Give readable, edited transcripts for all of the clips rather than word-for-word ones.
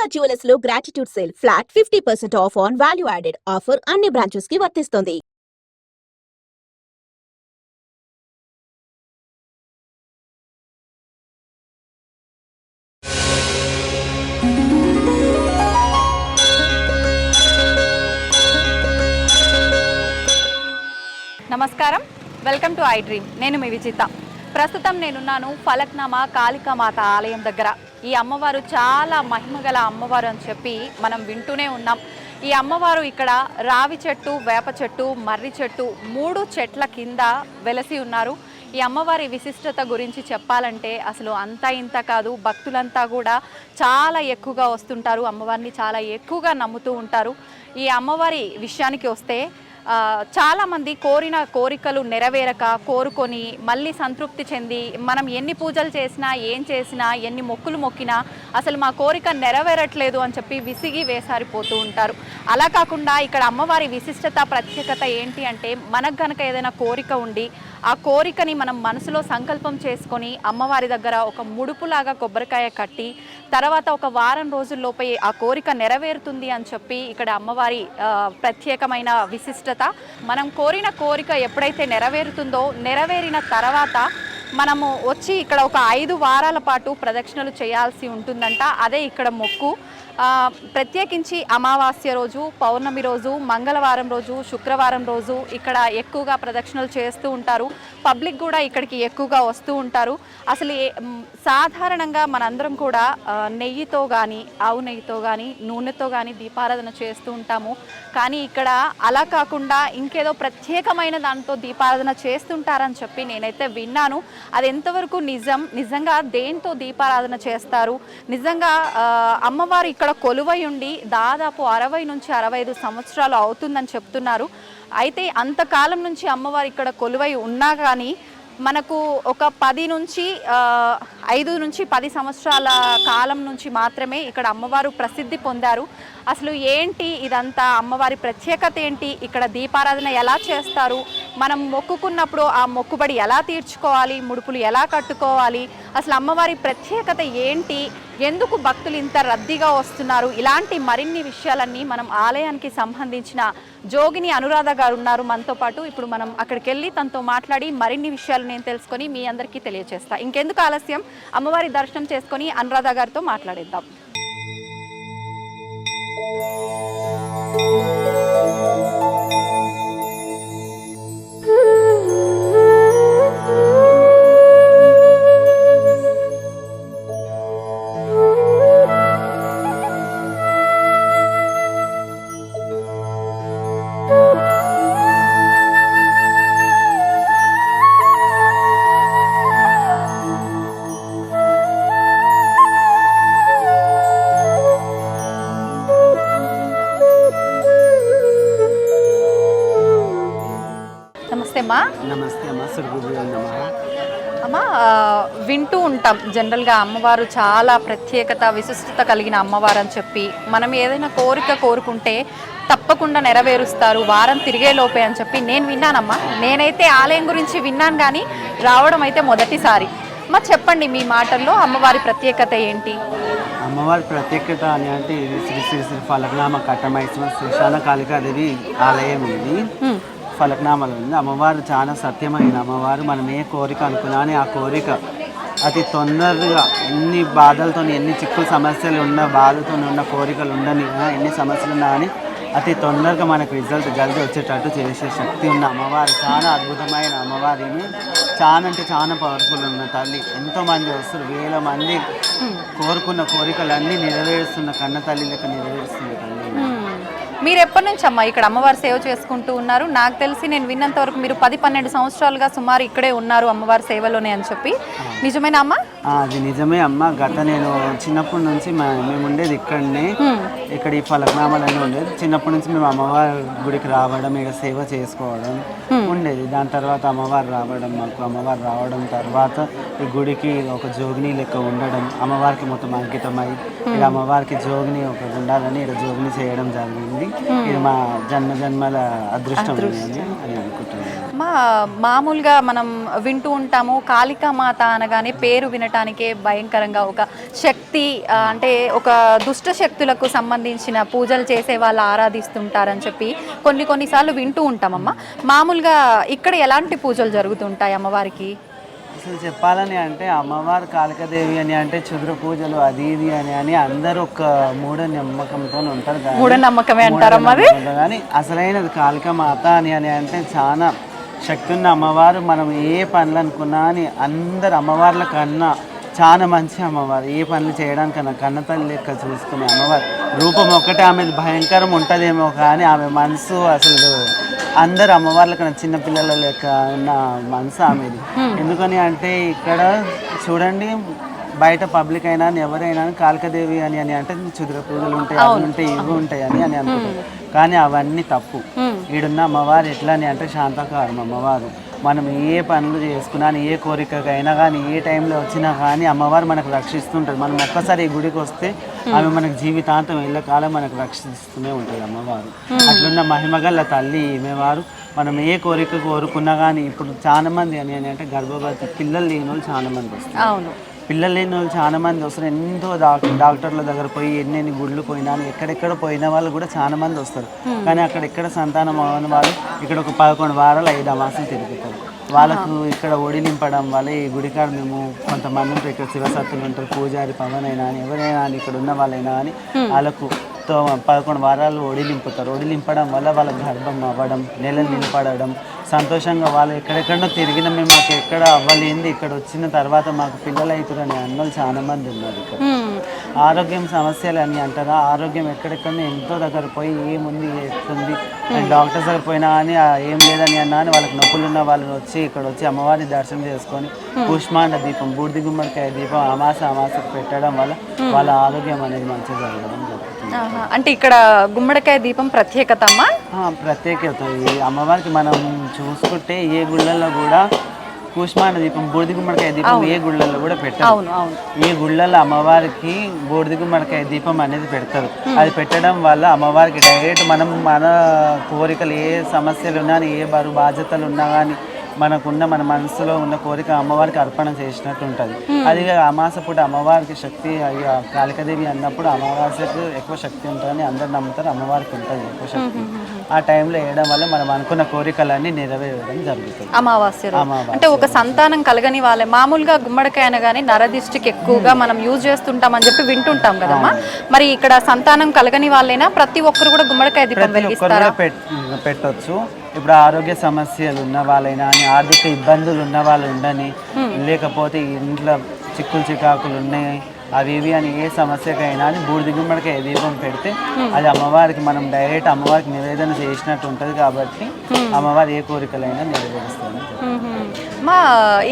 Durga Jewelers లో gratitude sale flat 50% of on value added offer అన్ని branches కి వర్తిస్తుంది. నమస్కారం, వెల్కమ్ టు ఐ డ్రీమ్. నేను మీ విజిత. ప్రస్తుతం నేనున్నాను ఫలక్నామా కాళికామాత ఆలయం దగ్గర. ఈ అమ్మవారు చాలా మహిమగల అమ్మవారు అని చెప్పి మనం వింటూనే ఉన్నాం. ఈ అమ్మవారు ఇక్కడ రావి చెట్టు, వేప చెట్టు, మర్రి చెట్టు 3 చెట్ల కింద వెలసి ఉన్నారు. ఈ అమ్మవారి విశిష్టత గురించి చెప్పాలంటే అసలు అంతా ఇంత కాదు. భక్తులంతా కూడా చాలా ఎక్కువగా వస్తుంటారు, అమ్మవారిని చాలా ఎక్కువగా నమ్ముతూ ఉంటారు. ఈ అమ్మవారి విషయానికి వస్తే చాలామంది కోరిన కోరికలు నెరవేరక కోరుకొని మళ్ళీ సంతృప్తి చెంది మనం ఎన్ని పూజలు చేసినా ఏం చేసినా ఎన్ని మొక్కులు మొక్కినా అసలు మా కోరిక నెరవేరట్లేదు అని చెప్పి విసిగి వేసారిపోతూ ఉంటారు. అలా కాకుండా ఇక్కడ అమ్మవారి విశిష్టత ప్రత్యేకత ఏంటి అంటే మనకు కనుక ఏదైనా కోరిక ఉండి ఆ కోరికని మనం మనసులో సంకల్పం చేసుకొని అమ్మవారి దగ్గర ఒక ముడుపులాగా కొబ్బరికాయ కట్టి తర్వాత ఒక వారం రోజుల్లోపే ఆ కోరిక నెరవేరుతుంది అని చెప్పి ఇక్కడ అమ్మవారి ప్రత్యేకమైన విశిష్టత. మనం కోరిన కోరిక ఎప్పుడైతే నెరవేరుతుందో నెరవేరిన తర్వాత మనము వచ్చి ఇక్కడ ఒక 5 వారాల పాటు ప్రదక్షిణలు చేయాల్సి ఉంటుందంట. అదే ఇక్కడ మొక్కు. ప్రత్యేకించి అమావాస్య రోజు, పౌర్ణమి రోజు, మంగళవారం రోజు, శుక్రవారం రోజు ఇక్కడ ఎక్కువగా ప్రదక్షిణలు చేస్తూ ఉంటారు. పబ్లిక్ కూడా ఇక్కడికి ఎక్కువగా వస్తూ ఉంటారు. అసలు సాధారణంగా మనందరం కూడా నెయ్యితో కానీ, ఆవు నెయ్యితో కానీ, నూనెతో కానీ దీపారాధన చేస్తూ ఉంటాము. కానీ ఇక్కడ అలా కాకుండా ఇంకేదో ప్రత్యేకమైన దాంతో దీపారాధన చేస్తుంటారని చెప్పి నేనైతే విన్నాను. అది ఎంతవరకు నిజంగా దేంతో దీపారాధన చేస్తారు? నిజంగా అమ్మవారు ఇక్కడ కొలువై ఉండి దాదాపు 60 నుంచి 65 సంవత్సరాలు అవుతుందని చెప్తున్నారు. అయితే అంతకాలం నుంచి అమ్మవారు ఇక్కడ కొలువై ఉన్నా కానీ మనకు ఒక 5 నుంచి 10 సంవత్సరాల కాలం నుంచి మాత్రమే ఇక్కడ అమ్మవారు ప్రసిద్ధి పొందారు. అసలు ఏంటి ఇదంతా, అమ్మవారి ప్రత్యేకత ఏంటి, ఇక్కడ దీపారాధన ఎలా చేస్తారు, మనం మొక్కుకున్నప్పుడు ఆ మొక్కుబడి ఎలా తీర్చుకోవాలి, ముడుపులు ఎలా కట్టుకోవాలి, అసలు అమ్మవారి ప్రత్యేకత ఏంటి, ఎందుకు భక్తులు ఇంత రద్దీగా వస్తున్నారు, ఇలాంటి మరిన్ని విషయాలన్నీ మనం ఆలయానికి సంబంధించిన జోగిని అనురాధ గారు ఉన్నారు మనతో పాటు. ఇప్పుడు మనం అక్కడికి వెళ్ళి తనతో మాట్లాడి మరిన్ని విషయాలు నేను తెలుసుకొని మీ అందరికీ తెలియజేస్తా. ఇంకెందుకు ఆలస్యం, అమ్మవారి దర్శనం చేసుకొని అనురాధ గారితో మాట్లాడేద్దాం. నమస్తే అమ్మ, వింటూ ఉంటాం జనరల్గా అమ్మవారు చాలా ప్రత్యేకత విశిష్టత కలిగిన అమ్మవారు అని చెప్పి. మనం ఏదైనా కోరిక కోరుకుంటే తప్పకుండా నెరవేరుస్తారు వారం తిరిగే లోపే అని చెప్పి నేను విన్నానమ్మా. నేనైతే ఆలయం గురించి విన్నాను కానీ రావడం అయితే మొదటిసారి. అమ్మ చెప్పండి మీ మాటల్లో అమ్మవారి ప్రత్యేకత ఏంటి? అమ్మవారి ప్రత్యేకత అని అంటే ఇది శ్రీ శ్రీ శ్రీ ఫలక్నామా కట్టమైశ్వర శ్రీశాన కాళికాదేవి ఆలయం. ఇది ఫలక్నామాలో ఉంది. అమ్మవారు చాలా సత్యమైన అమ్మవారు. మనం ఏ కోరిక అనుకున్నా ఆ కోరిక అతి తొందరగా ఎన్ని బాధలతో, ఎన్ని చిక్కులు సమస్యలు ఉన్న బాధతో ఉన్న కోరికలు ఉండని, ఎన్ని సమస్యలు ఉన్నా కానీ అతి తొందరగా మనకు రిజల్ట్ జల్దీ వచ్చేటట్టు చేసే శక్తి ఉన్న అమ్మవారు. చాలా అద్భుతమైన అమ్మవారిని. చాలా అంటే చాలా పవర్ఫుల్ ఉన్న తల్లి. ఎంతోమంది వస్తారు, వేల మంది కోరుకున్న కోరికలన్నీ నెరవేరుస్తున్న కన్న తల్లి లెక్క నెరవేరుస్తుంది తల్లి. మీరు ఎప్పటి నుంచి అమ్మ ఇక్కడ అమ్మవారి సేవ చేసుకుంటూ ఉన్నారు? నాకు తెలిసి నేను విన్నంత వరకు మీరు 10-12 సంవత్సరాలుగా సుమారు ఇక్కడే ఉన్నారు అమ్మవారి సేవలోనే అని చెప్పి. నిజమేనా అమ్మ? అది నిజమే అమ్మ. నేను చిన్నప్పటి నుంచి మేము ఉండేది ఇక్కడనే, ఇక్కడ ఈ ఫలక్నామాలోనే ఉండేది. చిన్నప్పటి నుంచి మేము అమ్మవారి గుడికి రావడం, ఇక్కడ సేవ చేసుకోవడం ఉండేది. దాని తర్వాత అమ్మవారు రావడం తర్వాత ఈ గుడికి ఒక జోగిని లెక్క ఉండడం, అమ్మవారికి మొత్తం అంకితమై ఇక్కడ అమ్మవారికి జోగిని ఒకటి ఉండాలని ఇక్కడ జోగిని చేయడం జరిగింది. ఇది మా జన్మల అదృష్టం అని అనుకుంటున్నాను. మామూలుగా మనం వింటూ ఉంటాము కాళికామాత అనగానే పేరు వినటానికే భయంకరంగా ఒక శక్తి, అంటే ఒక దుష్ట శక్తులకు సంబంధించిన పూజలు చేసే వాళ్ళు ఆరాధిస్తుంటారని చెప్పి కొన్నిసార్లు వింటూ ఉంటామమ్మా. మామూలుగా ఇక్కడ ఎలాంటి పూజలు జరుగుతుంటాయి అమ్మవారికి? అసలు చెప్పాలని అంటే అమ్మవారు కాళికాదేవి అని అంటే క్షుద్ర పూజలు అది ఇది అని అందరూ ఒక మూఢనమ్మకంతో ఉంటారు. మూఢనమ్మకమే అంటారమ్మా అది. కానీ అసలైనది కాళికామాత అని అంటే చాలా శక్తి ఉన్న అమ్మవారు. మనం ఏ పనులు అనుకున్నా అని అందరు అమ్మవార్ల కన్నా చాలా మంచి అమ్మవారు. ఏ పనులు చేయడానికన్నా కన్నతల్లి లెక్క చూసుకునే అమ్మవారు. రూపం ఒక్కటే ఆమెది భయంకరం ఉంటుందేమో కానీ ఆమె మనసు అసలు అందరు అమ్మవార్ల కన్నా చిన్నపిల్లల లెక్క ఉన్న మనసు ఆమెది. ఎందుకని అంటే ఇక్కడ చూడండి, బయట పబ్లిక్ అయినా ఎవరైనా కాళికాదేవి అని అంటే క్షుద్ర పూజలు ఉంటాయి, అవి ఉంటాయి, ఇవి ఉంటాయి అని అనుకుంటారు. కానీ అవన్నీ తప్పు. ఈడున్న అమ్మవారు ఎట్లా అని అంటే శాంతకారం అమ్మవారు. మనం ఏ పనులు చేసుకున్నా, ఏ కోరికకైనా కానీ, ఏ టైంలో వచ్చినా కానీ అమ్మవారు మనకు రక్షిస్తుంటుంది. మనం ఒక్కసారి ఈ గుడికి వస్తే ఆమె మనకు జీవితాంతం ఎల్లకాలం మనకు రక్షిస్తూనే ఉంటుంది అమ్మవారు. అట్లున్న మహిమగల్ల తల్లి ఈమెవారు. మనం ఏ కోరిక కోరుకున్నా కానీ ఇప్పుడు చాలా మంది అని అంటే గర్భవతి పిల్లలు లేని వాళ్ళు చాలా మంది వస్తారు. పిల్లలు లేని వాళ్ళు చాలా మంది వస్తారు. ఎంతో డాక్టర్ల దగ్గర పోయి ఎన్ని గుళ్ళు పోయినా, ఎక్కడెక్కడ పోయిన వాళ్ళు కూడా చాలా మంది వస్తారు. కానీ అక్కడెక్కడ సంతానం అవ్వని వాళ్ళు ఇక్కడ ఒక 11 వారాలు 5 అమాసాలు తిరుగుతారు. వాళ్ళకు ఇక్కడ ఒడిలింపడం వల్ల ఈ గుడికాడ మేము కొంతమంది ఇక్కడ శివసత్తులు ఉంటారు, పూజారి పవన్ అయినా అని ఎవరైనా అని ఇక్కడ ఉన్న వాళ్ళైనా అని వాళ్ళకు 11 వారాలు ఒడిలింపుతారు. ఒడిలింపడం వల్ల వాళ్ళ గర్భం అవ్వడం, నెలలు నిలబడడం, సంతోషంగా వాళ్ళు ఎక్కడెక్కడో తిరిగిన మేము మాకు ఎక్కడ అవ్వలేంది ఇక్కడ వచ్చిన తర్వాత మాకు పిల్లలు అవుతారని అన్నోళ్ళు చాలా మంది ఉన్నారు. ఇక్కడ ఆరోగ్యం సమస్యలు అని అంటారా, ఆరోగ్యం ఎక్కడెక్కడో ఎంతో దగ్గర పోయి ఏముంది ఎట్లుంది డాక్టర్స్ దగ్గర పోయినా అని ఏం లేదని అన్నా అని వాళ్ళకి నొప్పులు ఉన్న వాళ్ళు వచ్చి ఇక్కడ వచ్చి అమ్మవారిని దర్శనం చేసుకొని కూష్మాండ దీపం, బూడిద గుమ్మడికాయ దీపం అమాసకు పెట్టడం వల్ల వాళ్ళ ఆరోగ్యం అనేది మంచిగా జరగడం జరుగుతుంది. అంటే ఇక్కడ గుమ్మడికాయ దీపం ప్రత్యేకత అమ్మా? ప్రత్యేకత. ఈ అమ్మవారికి మనం చూసుకుంటే ఏ గుళ్ళల్లో కూడా కూష్మాండ దీపం, బూడిద గుమ్మడికాయ దీపం ఏ గుళ్ళల్లో కూడా పెట్టారు. ఈ గుళ్ళల్లో అమ్మవారికి బూడిద గుమ్మడికాయ దీపం అనేది పెడతారు. అది పెట్టడం వల్ల అమ్మవారికి డైరెక్ట్ మనం మన కోరికలు ఏ సమస్యలు ఉన్నా, ఏ బరువు బాధ్యతలు ఉన్నా కానీ మనకున్న మన మనసులో ఉన్న కోరిక అమ్మవారికి అర్పణ చేసినట్టు ఉంటుంది. అది అమాస పూట అమ్మవారికి శక్తి, కాళికాదేవి అన్నప్పుడు అమావాస్యకు ఎక్కువ శక్తి ఉంటుందని అందరు నమ్ముతారు. అమ్మవారికి ఉంటుంది ఎక్కువ శక్తి. ఆ టైంలో వేయడం వల్ల మనం అనుకున్న కోరికలన్నీ నెరవేరడం జరుగుతుంది. అమావాస్య అంటే ఒక సంతానం కలగని వాళ్ళే మామూలుగా గుమ్మడికాయ అనగానే నరదిష్టికి ఎక్కువగా మనం యూజ్ చేస్తుంటాం అని చెప్పి వింటుంటాం కదమ్మా. మరి ఇక్కడ సంతానం కలగని వాళ్ళైనా ప్రతి ఒక్కరు కూడా గుమ్మడికాయ దీపం వెలిగిస్తారా? పెట్టొచ్చు. ఇప్పుడు ఆరోగ్య సమస్యలు ఉన్న వాళ్ళైనా అని, ఆర్థిక ఇబ్బందులు ఉన్న వాళ్ళు ఉండని, లేకపోతే ఇంట్లో చిక్కులు చికాకులు ఉన్నాయి అవి ఇవి అని ఏ సమస్యకైనా అని బూడిద గుమ్మడికాయ దీపం పెడితే అది అమ్మవారికి మనం డైరెక్ట్ అమ్మవారికి నివేదన చేసినట్టు ఉంటుంది. కాబట్టి అమ్మవారు ఏ కోరికలైనా నెరవేరుస్తుంది.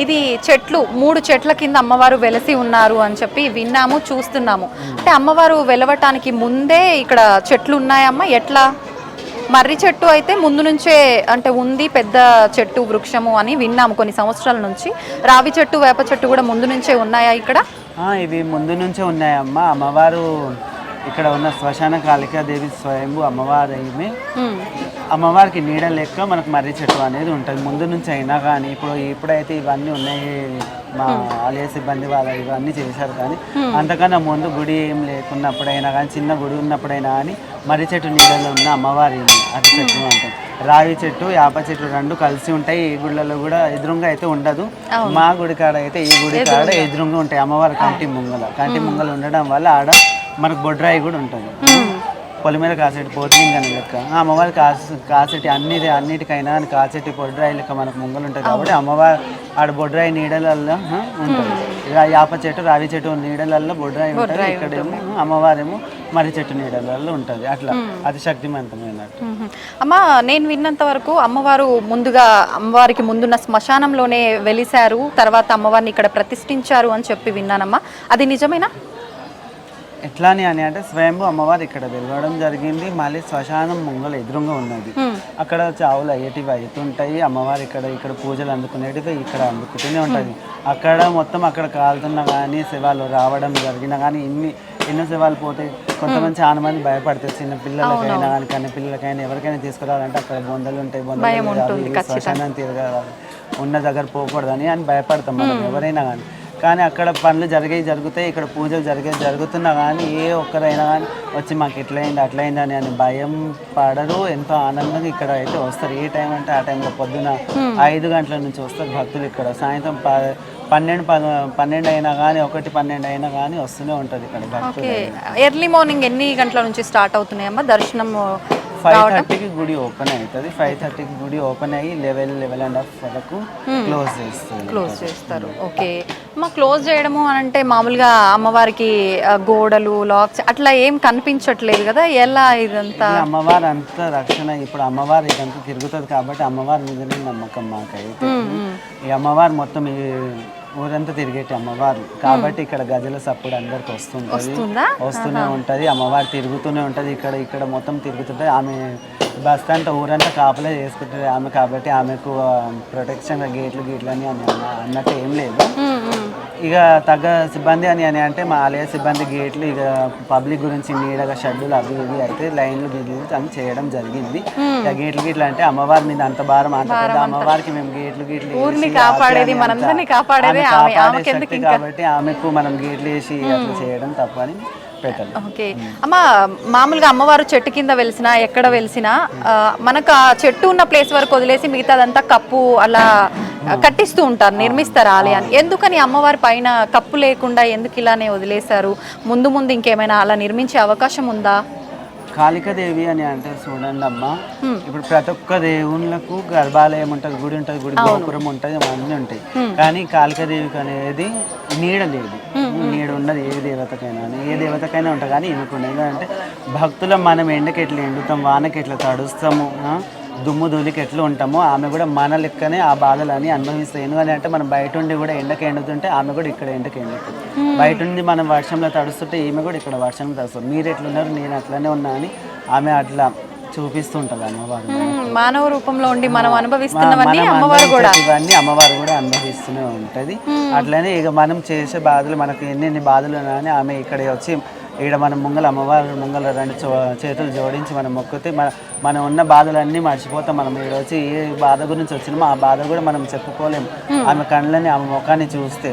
ఇది చెట్లు 3 చెట్ల కింద అమ్మవారు వెలసి ఉన్నారు అని చెప్పి విన్నాము, చూస్తున్నాము. అంటే అమ్మవారు వెలవటానికి ముందే ఇక్కడ చెట్లు ఉన్నాయమ్మా? ఎట్లా? మర్రి చెట్టు అయితే ముందు నుంచే అంటే ఉంది, పెద్ద చెట్టు వృక్షము అని విన్నాము కొన్ని సంవత్సరాల నుంచి. రావి చెట్టు, వేప చెట్టు కూడా ముందు నుంచే ఉన్నాయా ఇక్కడ? ఇవి ముందు నుంచే ఉన్నాయమ్మా. అమ్మవారు ఇక్కడ ఉన్న శ్మశాన కాళికాదేవి స్వయంభూ అమ్మవారు ఏమి అమ్మవారికి నీడ లెక్క మనకు మర్రి చెట్టు అనేది ఉంటుంది ముందు నుంచి అయినా కానీ. ఇప్పుడైతే ఇవన్నీ ఉన్నాయి, మా ఆలయ సిబ్బంది వాళ్ళు ఇవన్నీ చేశారు. కానీ అంతకన్నా ముందు గుడి ఏం లేకున్నప్పుడైనా కానీ, చిన్న గుడి ఉన్నప్పుడైనా కానీ మర్రి చెట్టు నీడలో ఉన్న అమ్మవారి అతి చెట్టు అంటాం. రావి చెట్టు, యాప చెట్టు 2 కలిసి ఉంటాయి. ఈ గుళ్ళలో కూడా ఎదురుగా అయితే ఉండదు. మా గుడి కాడ అయితే ఈ గుడి కాడ ఎదురుగా ఉంటాయి అమ్మవారి కంటి ముంగలు ఉండడం వల్ల ఆడ మనకు బొడ్రాయి కూడా ఉంటుంది. పొలిమేర కాసేటి పోతిలింగని లెక్క అమ్మవారి కాసేటి అన్నిటికైనా కాసేటి బొడ్రాయి లెక్క మనకు ముంగలు ఉంటుంది. కాబట్టి అమ్మవారి ఆడ బొడ్రాయి నీడలల్లో ఉంటుంది. యాప చెట్టు, రావి చెట్టు నీడలల్లో బొడ్రాయి ఉంటుంది. ఇక్కడేమో అమ్మవారేమో మర్రి చెట్టు నీడలలో ఉంటుంది. అట్లా అది శక్తివంతమైనట్టు. అమ్మ, నేను విన్నంత వరకు అమ్మవారికి ముందున్న శ్మశానంలోనే వెలిశారు, తర్వాత అమ్మవారిని ఇక్కడ ప్రతిష్ఠించారు అని చెప్పి విన్నానమ్మా. అది నిజమేనా? ఎట్లా అని అంటే స్వయంభూ అమ్మవారు ఇక్కడ వెలవడం జరిగింది. మళ్ళీ శ్మశానం ముంగలు ఎదురుగా ఉన్నది. అక్కడ చావులు అయ్యేటివి అవుతుంటాయి. అమ్మవారు ఇక్కడ పూజలు అందుకునేటివి ఇక్కడ అందుకుంటూనే ఉంటుంది. అక్కడ మొత్తం అక్కడ కాలుతున్నా కానీ, శివాలు రావడం జరిగినా కానీ, ఎన్నో సేవలు పోతాయి. కొంతమంది చాలా మంది భయపడతారు, చిన్న పిల్లలకైనా కానీ కన్న పిల్లలకైనా ఎవరికైనా తీసుకురావాలంటే అక్కడ బొందలు ఉంటాయి, బొందలు శ్మశానం తిరగాలి, ఉన్న దగ్గర పోకూడదని అని భయపడతాం మనం ఎవరైనా కానీ అక్కడ పనులు జరుగుతాయి, ఇక్కడ పూజలు జరుగుతున్నా కానీ ఏ ఒక్కరైనా కానీ వచ్చి మాకు ఎట్లయింది అట్లయింది అని భయం పడరు. ఎంతో ఆనందంగా ఇక్కడ అయితే వస్తారు. ఏ టైం అంటే ఆ టైంలో పొద్దున 5 గంటల నుంచి వస్తారు భక్తులు. ఇక్కడ సాయంత్రం 12 అయినా కానీ 1-12 అయినా కానీ వస్తూనే ఉంటుంది ఇక్కడ భక్తులు. ఎర్లీ మార్నింగ్ ఎన్ని గంటల నుంచి స్టార్ట్ అవుతున్నాయమ్మా దర్శనం? 5:30కి గుడి ఓపెన్ అవుతుంది. 5:30కి గుడి ఓపెన్ అయ్యి 11:30 వరకు క్లోజ్ చేస్తారు. ఓకే అమ్మ, క్లోజ్ చేయడము అని అంటే మామూలుగా అమ్మవారికి గోడలు లాక్స్ అట్లా ఏం కనిపించట్లేదు కదా, ఎలా ఇదంతా? అమ్మవారు అంతా రక్షణ. ఇప్పుడు అమ్మవారు ఇదంతా తిరుగుతుంది కాబట్టి అమ్మవారి మీదనే నమ్మకం మాకైతే. ఈ అమ్మవారు మొత్తం ఈ ఊరంతా తిరిగేటి అమ్మవారు కాబట్టి ఇక్కడ గజల సప్పుడు అందరికి వస్తూనే ఉంటది. అమ్మవారు తిరుగుతూనే ఉంటది. ఇక్కడ మొత్తం తిరుగుతుంటది. ఆమె బస్తంతా ఊరంతా కాపలే చేసుకుంటుంది ఆమె కాబట్టి ఆమెకు ప్రొటెక్షన్ గేట్లు అని అన్నట్టు ఏం లేదు. ఇక తగ్గ సిబ్బంది అని అంటే మా ఆలయ సిబ్బంది గేట్లు ఇక పబ్లిక్ గురించి నీడగా షెడ్యూల్ అవి ఇవి అయితే లైన్లు అని చేయడం జరిగింది. ఇక గేట్లు అంటే అమ్మవారి మీద అంత భారం, అంత పెద్ద అమ్మవారికి మేము గేట్లు కాపాడేది కాబట్టి ఆమెకు మనం గేట్లు వేసి అట్లా చేయడం తప్పని పెట్టాలి. ఓకే అమ్మ, మామూలుగా అమ్మవారు చెట్టు కింద వెలిసినా ఎక్కడ వెలిసినా మనకు ఆ చెట్టు ఉన్న ప్లేస్ వరకు వదిలేసి మిగతాదంతా కప్పు అలా కట్టిస్తూ ఉంటారు, నిర్మిస్తారు ఆలయాన్ని. ఎందుకని అమ్మవారి పైన కప్పు లేకుండా ఎందుకు ఇలానే వదిలేశారు? ముందు ఇంకేమైనా అలా నిర్మించే అవకాశం ఉందా? కాళికాదేవి అని అంటే చూడండి అమ్మ, ఇప్పుడు ప్రతి ఒక్క దేవుళ్ళకు గర్భాలయం ఉంటుంది, గుడి ఉంటుంది, గుడి గోపురం ఉంటుంది, అన్నీ ఉంటాయి. కానీ కాళికాదేవికి అనేది నీడ లేదు. నీడ ఉన్నది ఏ దేవతకైనా ఉంటుంది కానీ ఈమెకు ఎందుకంటే భక్తులం మనం ఎండకి ఎట్లా ఎండుతాం, వానకి ఎట్లా తడుస్తాము, దుమ్ము ధూళికి ఎట్లా ఉంటామో ఆమె కూడా మన లెక్కనే ఆ బాధలని అనుభవిస్తాయి. ఎందుకంటే మనం బయట ఉండి కూడా ఎండకి ఎండుతుంటే ఆమె కూడా ఇక్కడ ఎండకి ఎండుతుంది. బయట ఉండి మనం వర్షంలో తడుస్తుంటే ఈమె కూడా ఇక్కడ వర్షంలో తడుస్తుంది. మీరు ఎట్లున్నారు నేను అట్లనే ఉన్నా అని ఆమె అట్లా చూపిస్తుంటది అమ్మవారు. మానవ రూపంలో ఉండి మనం అనుభవిస్తున్నవన్నీ అమ్మవారు కూడా అనుభవిస్తూనే ఉంటది. అట్లనే ఇక మనం చేసే బాధలు మనకు ఎన్ని బాధలు అని ఆమె ఇక్కడ వచ్చి ఇక్కడ మనం అమ్మవారి ముంగల 2 చేతులు జోడించి మనం మొక్కితే మనం ఉన్న బాధలన్నీ మర్చిపోతాం. మనం ఇక్కడ వచ్చి ఏ బాధ గురించి వచ్చినామో ఆ బాధ కూడా మనం చెప్పుకోలేము. ఆమె కళ్ళని ఆమె ముఖాన్ని చూస్తే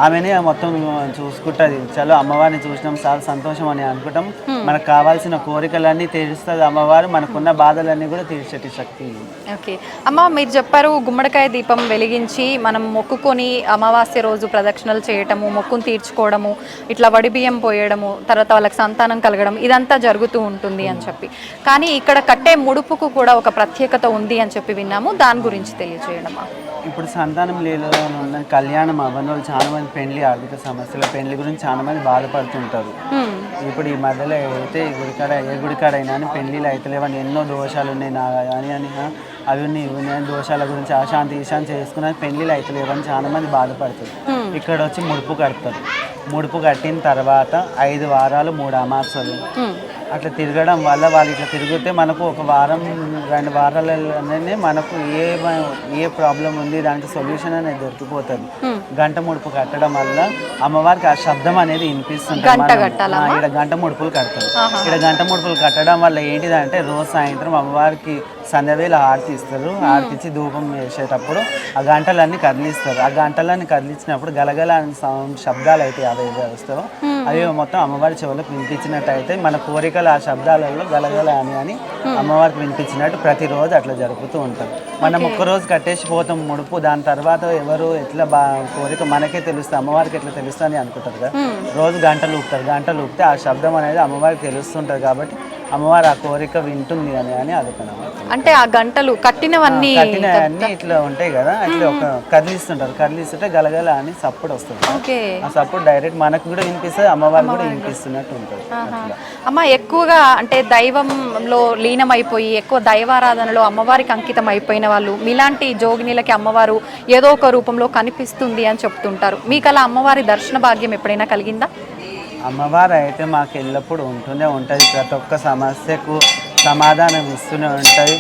ఆమెనే మొత్తం చూసుకుంటుంది. చలో అమ్మవారిని చూసినాం చాలా సంతోషం అని అనుకుంటాం. మనకు కావాల్సిన కోరికలన్నీ తీరుస్తుంది అమ్మవారు, మనకున్న బాధలన్నీ కూడా తీర్చేటి శక్తి. ఓకే అమ్మ, మీరు చెప్పారు గుమ్మడికాయ దీపం వెలిగించి మనం మొక్కుకొని అమావాస్య రోజు ప్రదక్షిణలు చేయటము, మొక్కును తీర్చుకోవడము, ఇట్లా వడిబియ్యం పోయడము, తర్వాత వాళ్ళకి సంతానం కలగడం ఇదంతా జరుగుతూ ఉంటుంది అని చెప్పి. కానీ ఇక్కడ కట్టే ముడుపుకు కూడా ఒక ప్రత్యేకత ఉంది అని చెప్పి విన్నాము. దాని గురించి తెలియజేయడమా? ఇప్పుడు సంతానం లేని ఉన్న కళ్యాణం అవ్వని వాళ్ళు చాలా మంది పెళ్లి ఆర్థిక సమస్యల పెళ్లి గురించి చాలా మంది బాధపడుతుంటారు. ఇప్పుడు ఈ మధ్యలో అయితే ఏ గుడికాడైనా పెళ్లిళ్ళు అయితే లేవని ఎన్నో దోషాలు ఉన్నాయి అని అవి ఉన్నాయి దోషాల గురించి అశాంతి చేసుకున్న పెళ్లిళ్ళు అయితే లేవని చాలా మంది బాధపడుతారు. ఇక్కడ వచ్చి ముడుపు కడతారు. ముడుపు కట్టిన తర్వాత 5 వారాలు 3 అమావాస్యలు అట్లా తిరగడం వల్ల వాళ్ళు ఇట్లా తిరిగితే మనకు 1 వారం 2 వారాలలోనే మనకు ఏ ప్రాబ్లం ఉంది దానికి సొల్యూషన్ అనేది దొరికిపోతుంది. గంట ముడుపు కట్టడం వల్ల అమ్మవారికి ఆ శబ్దం అనేది వినిపిస్తుంది. ఇక్కడ గంట ముడుపులు కడతారు. ఇక్కడ గంట ముడుపులు కట్టడం వల్ల ఏంటిదంటే రోజు సాయంత్రం అమ్మవారికి సంధ్యవేళ హారతి ఇస్తారు. హారతి ఇచ్చి ధూపం వేసేటప్పుడు ఆ గంటలన్నీ కదిలిస్తారు. ఆ గంటలన్నీ కదిలించినప్పుడు గలగల శబ్దాలు అయితే ఏవైతే వస్తాయో అవి మొత్తం అమ్మవారి చెవులకు వినిపించినట్టు అయితే మన కోరికలు ఆ శబ్దాలలో గలగల అని అమ్మవారికి వినిపించినట్టు ప్రతిరోజు అట్లా జరుగుతూ ఉంటుంది. మనం ఒక్కరోజు కట్టేసి పోతాం ముడుపు, దాని తర్వాత ఎవరు ఎట్లా కోరిక మనకే తెలుస్తుంది, అమ్మవారికి ఎట్లా తెలుస్తుంది అని అనుకుంటారు కదా. రోజు గంటలు ఊపితే ఆ శబ్దం అనేది అమ్మవారికి తెలుస్తుంటుంది కాబట్టి అమ్మవారు ఆ కోరిక వింటుంది అని అదుకున్నాం. అంటే ఆ గంటలు కట్టినవన్నీ ఇట్లా ఉంటాయి కదా, అట్లా ఒక కదిలిస్తుంటే గలగల అని సప్పుడు వస్తుంది. ఆ సప్పుడు డైరెక్ట్ మనకు కూడా వినిపిస్తుంది, అమ్మవారు కూడా వినిపిస్తున్నట్టు ఉంటుంది. అమ్మ, ఎక్కువగా అంటే దైవంలో లీనమైపోయి ఎక్కువ దైవారాధనలో అమ్మవారికి అంకితం అయిపోయిన వాళ్ళు మీలాంటి జోగినీలకి అమ్మవారు ఏదో ఒక రూపంలో కనిపిస్తుంది అని చెప్తుంటారు. మీకు అలా అమ్మవారి దర్శన భాగ్యం ఎప్పుడైనా కలిగిందా? అమ్మవారు అయితే మాకు ఎల్లప్పుడూ ఉంటూనే ఉంటుంది. ప్రతి ఒక్క సమస్యకు సమాధానం ఇస్తూనే ఉంటుంది.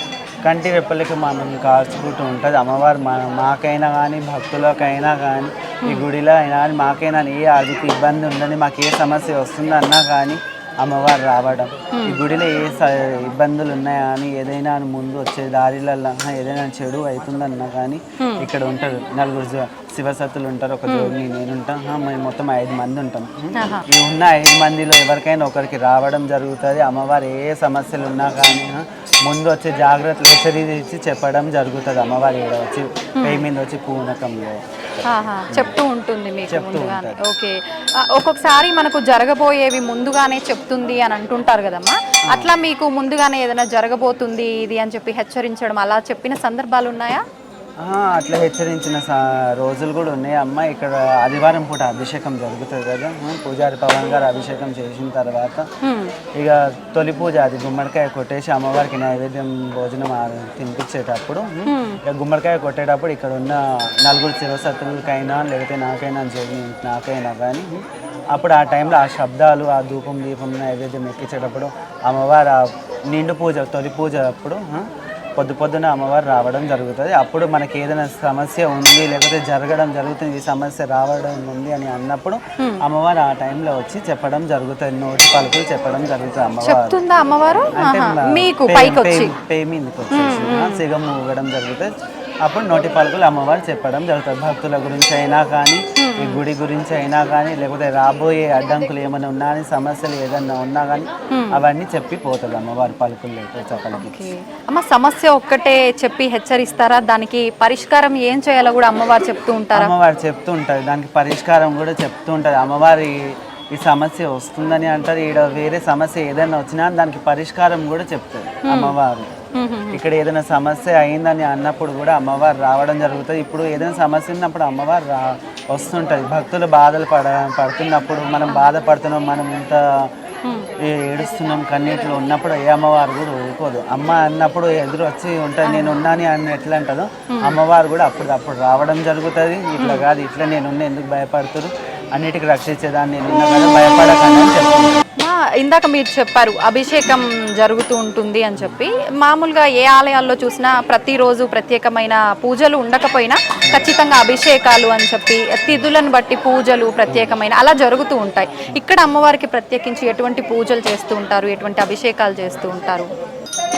కంటి రెప్పలకి మనం కాల్చుకుంటూ ఉంటుంది అమ్మవారు. మాకైనా కానీ భక్తులకైనా కానీ ఈ గుడిలో అయినా కానీ మాకైనా ఏ ఆర్థిక ఇబ్బంది ఉందని మాకు ఏ సమస్య వస్తుందన్నా కానీ అమ్మవారు రావడం, ఈ గుడిలో ఏ ఇబ్బందులు ఉన్నాయా అని ఏదైనా ముందు వచ్చే దారిలలో ఏదైనా చెడు అవుతుందన్నా కానీ ఇక్కడ ఉంటారు. నలుగురు శివసత్తులు ఉంటారు, ఒక జోడిని నేను ఉంటాను, మేము మొత్తం 5 మంది ఉంటాం. ఈ ఉన్న 5 మందిలో ఎవరికైనా ఒకరికి రావడం జరుగుతుంది. అమ్మవారు ఏ సమస్యలు ఉన్నా కానీ ముందు వచ్చి జాగ్రత్తలు హెచ్చరించి చెప్పడం జరుగుతుంది. అమ్మవారు ఇక్కడ వచ్చి పై మీద వచ్చి పూనకంలో చెప్తూ ఉంటుంది మీకు ముందుగానే. ఓకే, ఒక్కొక్కసారి మనకు జరగబోయేవి ముందుగానే చెప్తుంది అని అంటుంటారు కదమ్మా, అట్లా మీకు ముందుగానే ఏదైనా జరగబోతుంది ఇది అని చెప్పి హెచ్చరించడం అలా చెప్పిన సందర్భాలు ఉన్నాయా? అట్లా హెచ్చరించిన రోజులు కూడా ఉన్నాయి అమ్మ. ఇక్కడ ఆదివారం పూట అభిషేకం జరుగుతుంది కదా, పూజారి పవన్ గారు అభిషేకం చేసిన తర్వాత ఇక తొలి పూజ అది గుమ్మడికాయ కొట్టేసి అమ్మవారికి నైవేద్యం భోజనం తినిపించేటప్పుడు ఇక గుమ్మడికాయ కొట్టేటప్పుడు ఇక్కడ ఉన్న నలుగురు శివసత్తులకైనా లేకపోతే నాకైనా కానీ అప్పుడు ఆ టైంలో ఆ శబ్దాలు, ఆ ధూపం దీపం నైవేద్యం ఎక్కించేటప్పుడు అమ్మవారు నిండు పూజ తొలి పూజ అప్పుడు పొద్దున అమ్మవారు రావడం జరుగుతుంది. అప్పుడు మనకి ఏదైనా సమస్య ఉంది లేకపోతే జరగడం జరుగుతుంది, ఈ సమస్య రావడం ఉంది అని అన్నప్పుడు అమ్మవారు ఆ టైంలో వచ్చి చెప్పడం జరుగుతుంది. నోటి పలుకులు చెప్పడం జరుగుతుంది. అమ్మవారు పే మీదకి వచ్చేసి సిగం ఊగడం జరుగుతుంది. అప్పుడు నోటి పలుకులు అమ్మవారు చెప్పడం జరుగుతుంది. భక్తుల గురించి అయినా కానీ ఈ గుడి గురించి అయినా కానీ లేకపోతే రాబోయే అడ్డంకులు ఏమైనా ఉన్నా కానీ సమస్యలు ఏదన్నా ఉన్నా కానీ అవన్నీ చెప్పి పోతుంది అమ్మవారి పలుకులు చెప్పడానికి. అమ్మ సమస్య ఒక్కటే చెప్పి హెచ్చరిస్తారా? దానికి పరిష్కారం ఏం చేయాలో కూడా అమ్మవారు చెప్తూ ఉంటారు. అమ్మవారు చెప్తూ ఉంటారు, దానికి పరిష్కారం కూడా చెప్తూ ఉంటుంది. అమ్మవారి ఈ సమస్య వస్తుందని అంటారు, ఈడ వేరే సమస్య ఏదైనా వచ్చినా దానికి పరిష్కారం కూడా చెప్తుంది అమ్మవారు. ఇక్కడ ఏదైనా సమస్య అయిందని అన్నప్పుడు కూడా అమ్మవారు రావడం జరుగుతుంది. ఇప్పుడు ఏదైనా సమస్య ఉన్నప్పుడు అమ్మవారు వస్తుంటుంది. భక్తులు బాధలు పడుతున్నప్పుడు మనం బాధపడుతున్నాం, మనం ఇంత ఏడుస్తున్నాం కన్నీటిలో ఉన్నప్పుడు ఏ అమ్మవారు కూడా ఊరుకోదు. అమ్మ అన్నప్పుడు ఎదురు వచ్చి ఉంటుంది, నేను ఉన్నాను అని ఎట్లా అంటారో అమ్మవారు కూడా అప్పుడు రావడం జరుగుతుంది. ఇట్లా కాదు, ఇట్లా నేనున్న ఎందుకు భయపడుతురు, అన్నిటికీ రక్షించేదాన్ని నేనున్నా కదా, భయపడకండి అని చెప్తున్నాను. ఇందాక మీరు చెప్పారు అభిషేకం జరుగుతూ ఉంటుంది అని చెప్పి, మామూలుగా ఏ ఆలయాల్లో చూసినా ప్రతిరోజు ప్రత్యేకమైన పూజలు ఉండకపోయినా ఖచ్చితంగా అభిషేకాలు అని చెప్పి తిథులను బట్టి పూజలు ప్రత్యేకమైన అలా జరుగుతూ ఉంటాయి. ఇక్కడ అమ్మవారికి ప్రత్యేకించి ఎటువంటి పూజలు చేస్తూ ఉంటారు, ఎటువంటి అభిషేకాలు చేస్తూ ఉంటారు?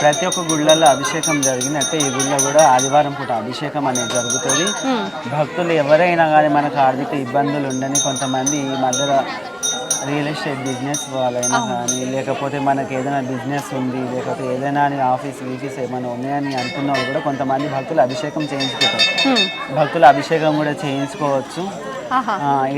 ప్రతి ఒక్క గుళ్ళల్లో అభిషేకం జరిగినట్టే ఈ గుళ్ళో కూడా ఆదివారం పూట అభిషేకం అనేది జరుగుతుంది. భక్తులు ఎవరైనా కానీ మనకు ఆర్థిక ఇబ్బందులు ఉండని, కొంతమంది ఈ మధ్యలో రియల్ ఎస్టేట్ బిజినెస్ వాళ్ళైనా కానీ లేకపోతే మనకి ఏదైనా బిజినెస్ ఉంది లేకపోతే ఏదైనా ఆఫీస్ ఏమైనా ఉన్నాయని అనుకున్న వాళ్ళు కూడా కొంతమంది భక్తులు అభిషేకం చేయించుకుంటారు. భక్తులు అభిషేకం కూడా చేయించుకోవచ్చు.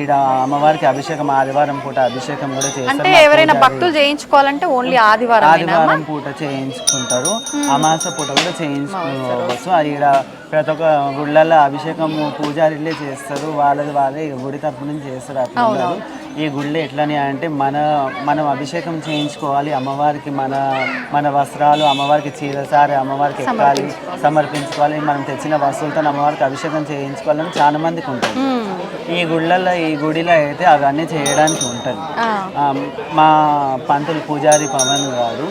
ఈడ అమ్మవారికి అభిషేకం ఆదివారం పూట అభిషేకం కూడా చేస్తారు. ఎవరైనా భక్తులు చేయించుకోవాలంటే ఓన్లీ ఆదివారం పూట చేయించుకుంటారు, అమాస పూట కూడా చేయించుకోవచ్చు. ఈడ ప్రతి ఒక్క గుళ్ళల్లో అభిషేకం పూజారిలే చేస్తారు, వాళ్ళే గుడి తరపు నుంచి చేస్తారు. అట్లా ఈ గుళ్ళు ఎట్లని అంటే మనం అభిషేకం చేయించుకోవాలి అమ్మవారికి, మన వస్త్రాలు అమ్మవారికి చీరసారి అమ్మవారికి ఎక్కాలి, సమర్పించుకోవాలి, మనం తెచ్చిన వస్తువులతో అమ్మవారికి అభిషేకం చేయించుకోవాలని చాలా మందికి ఉంటుంది. ఈ గుడిలో అయితే అవన్నీ చేయడానికి ఉంటుంది. మా పంతులు పూజారి పవన్ గారు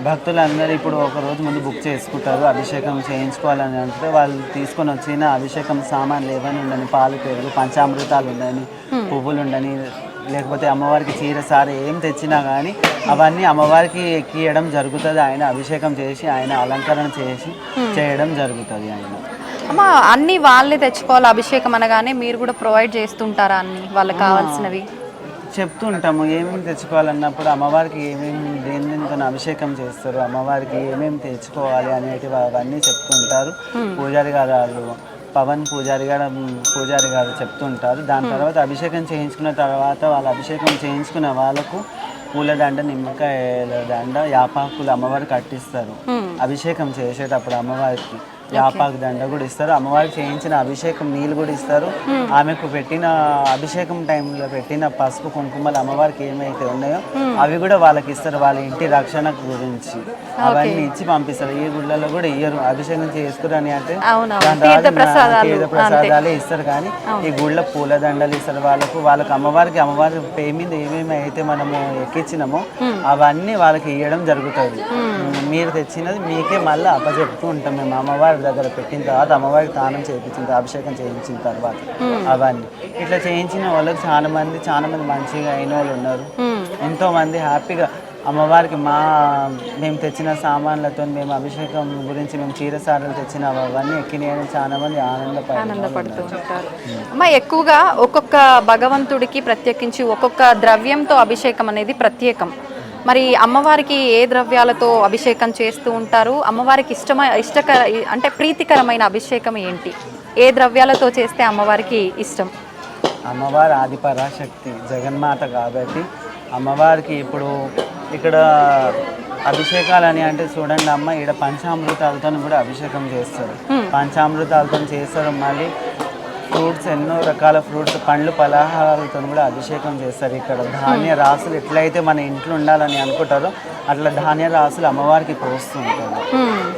భక్తులందరూ ఇప్పుడు ఒక రోజు ముందు బుక్ చేసుకుంటారు అభిషేకం చేయించుకోవాలని అంటే. వాళ్ళు తీసుకొని వచ్చిన అభిషేకం సామాన్లు ఏమైనా ఉండని, పాలు పెరుగు పంచామృతాలు ఉండని, పువ్వులు ఉండని, లేకపోతే అమ్మవారికి చీర సారి ఏం తెచ్చినా కానీ అవన్నీ అమ్మవారికి ఎక్కియడం జరుగుతుంది. ఆయన అభిషేకం చేసి ఆయన అలంకరణ చేసి చేయడం జరుగుతుంది. ఆయన అమ్మ అన్నీ వాళ్ళే తెచ్చుకోవాలి అభిషేకం అనగానే, మీరు కూడా ప్రొవైడ్ చేస్తుంటారా అన్ని వాళ్ళకి కావాల్సినవి? చెప్తూ ఉంటాము, ఏమేమి తెచ్చుకోవాలన్నప్పుడు అమ్మవారికి దేనితో అభిషేకం చేస్తారు, అమ్మవారికి ఏమేమి తెచ్చుకోవాలి అనేటివి అవన్నీ చెప్తుంటారు. పూజారి గారు పవన్ పూజారి గారు చెప్తుంటారు. దాని తర్వాత అభిషేకం చేయించుకున్న తర్వాత వాళ్ళు అభిషేకం చేయించుకున్న వాళ్ళకు పూలదండ, నిమ్మకాయల దండ, యాపాకులు అమ్మవారికి కట్టిస్తారు. అభిషేకం చేసేటప్పుడు అమ్మవారికి యాపాకు దండ కూడా ఇస్తారు. అమ్మవారికి చేయించిన అభిషేకం నీళ్ళు కూడా ఇస్తారు. ఆమెకు పెట్టిన అభిషేకం టైంలో పెట్టిన పసుపు కుంకుమలు అమ్మవారికి ఏమైతే ఉన్నాయో అవి కూడా వాళ్ళకి ఇస్తారు, వాళ్ళ ఇంటి రక్షణ గురించి అవన్నీ ఇచ్చి పంపిస్తారు. ఈ గుళ్ళలో కూడా ఇయ్యరు, అభిషేకం చేసుకురు అని అంటే తీర్థ ప్రసాదాలే ఇస్తారు. కానీ ఈ గుళ్ళ పూలదండలు ఇస్తారు వాళ్ళకు అమ్మవారి పే మీద ఏమేమి అయితే మనము ఎక్కించినామో అవన్నీ వాళ్ళకి ఇవ్వడం జరుగుతుంది. మీరు తెచ్చినది మీకే మళ్ళీ అప్పచెప్తూ ఉంటాం మేము అమ్మవారి దగ్గర పెట్టిన తర్వాత, అమ్మవారికి స్నానం చేయించిన తర్వాత, అభిషేకం చేయించిన తర్వాత అవన్నీ ఇట్లా చేయించిన వాళ్ళకి చాలా మంది మంచిగా అయిన వాళ్ళు ఉన్నారు. ఎంతో మంది హ్యాపీగా అమ్మవారికి మేము తెచ్చిన సామాన్లతో మేము అభిషేకం గురించి మేము చీరసారలు తెచ్చిన అవన్నీ ఎక్కినాయని చాలా మంది ఆనందపడుతూ ఉంటారు. అమ్మ ఎక్కువగా ఒక్కొక్క భగవంతుడికి ప్రత్యేకించి ఒక్కొక్క ద్రవ్యంతో అభిషేకం అనేది ప్రత్యేకం. మరి అమ్మవారికి ఏ ద్రవ్యాలతో అభిషేకం చేస్తూ ఉంటారు? అమ్మవారికి అంటే ప్రీతికరమైన అభిషేకం ఏంటి? ఏ ద్రవ్యాలతో చేస్తే అమ్మవారికి ఇష్టం? అమ్మవారి ఆది పరాశక్తి జగన్మాత కాబట్టి అమ్మవారికి ఇప్పుడు ఇక్కడ అభిషేకాలని అంటే చూడండి అమ్మ, ఇక్కడ పంచామృతాలతో కూడా అభిషేకం చేస్తారు. పంచామృతాలతో చేస్తారు. మళ్ళీ ఫ్రూట్స్, ఎన్నో రకాల ఫ్రూట్స్, పండ్లు, పలహారాలతో కూడా అభిషేకం చేస్తారు. ఇక్కడ ధాన్య రాసులు ఎట్లయితే మన ఇంట్లో ఉండాలని అనుకుంటారో అట్లా ధాన్య రాసులు అమ్మవారికి పోస్తూ ఉంటారు.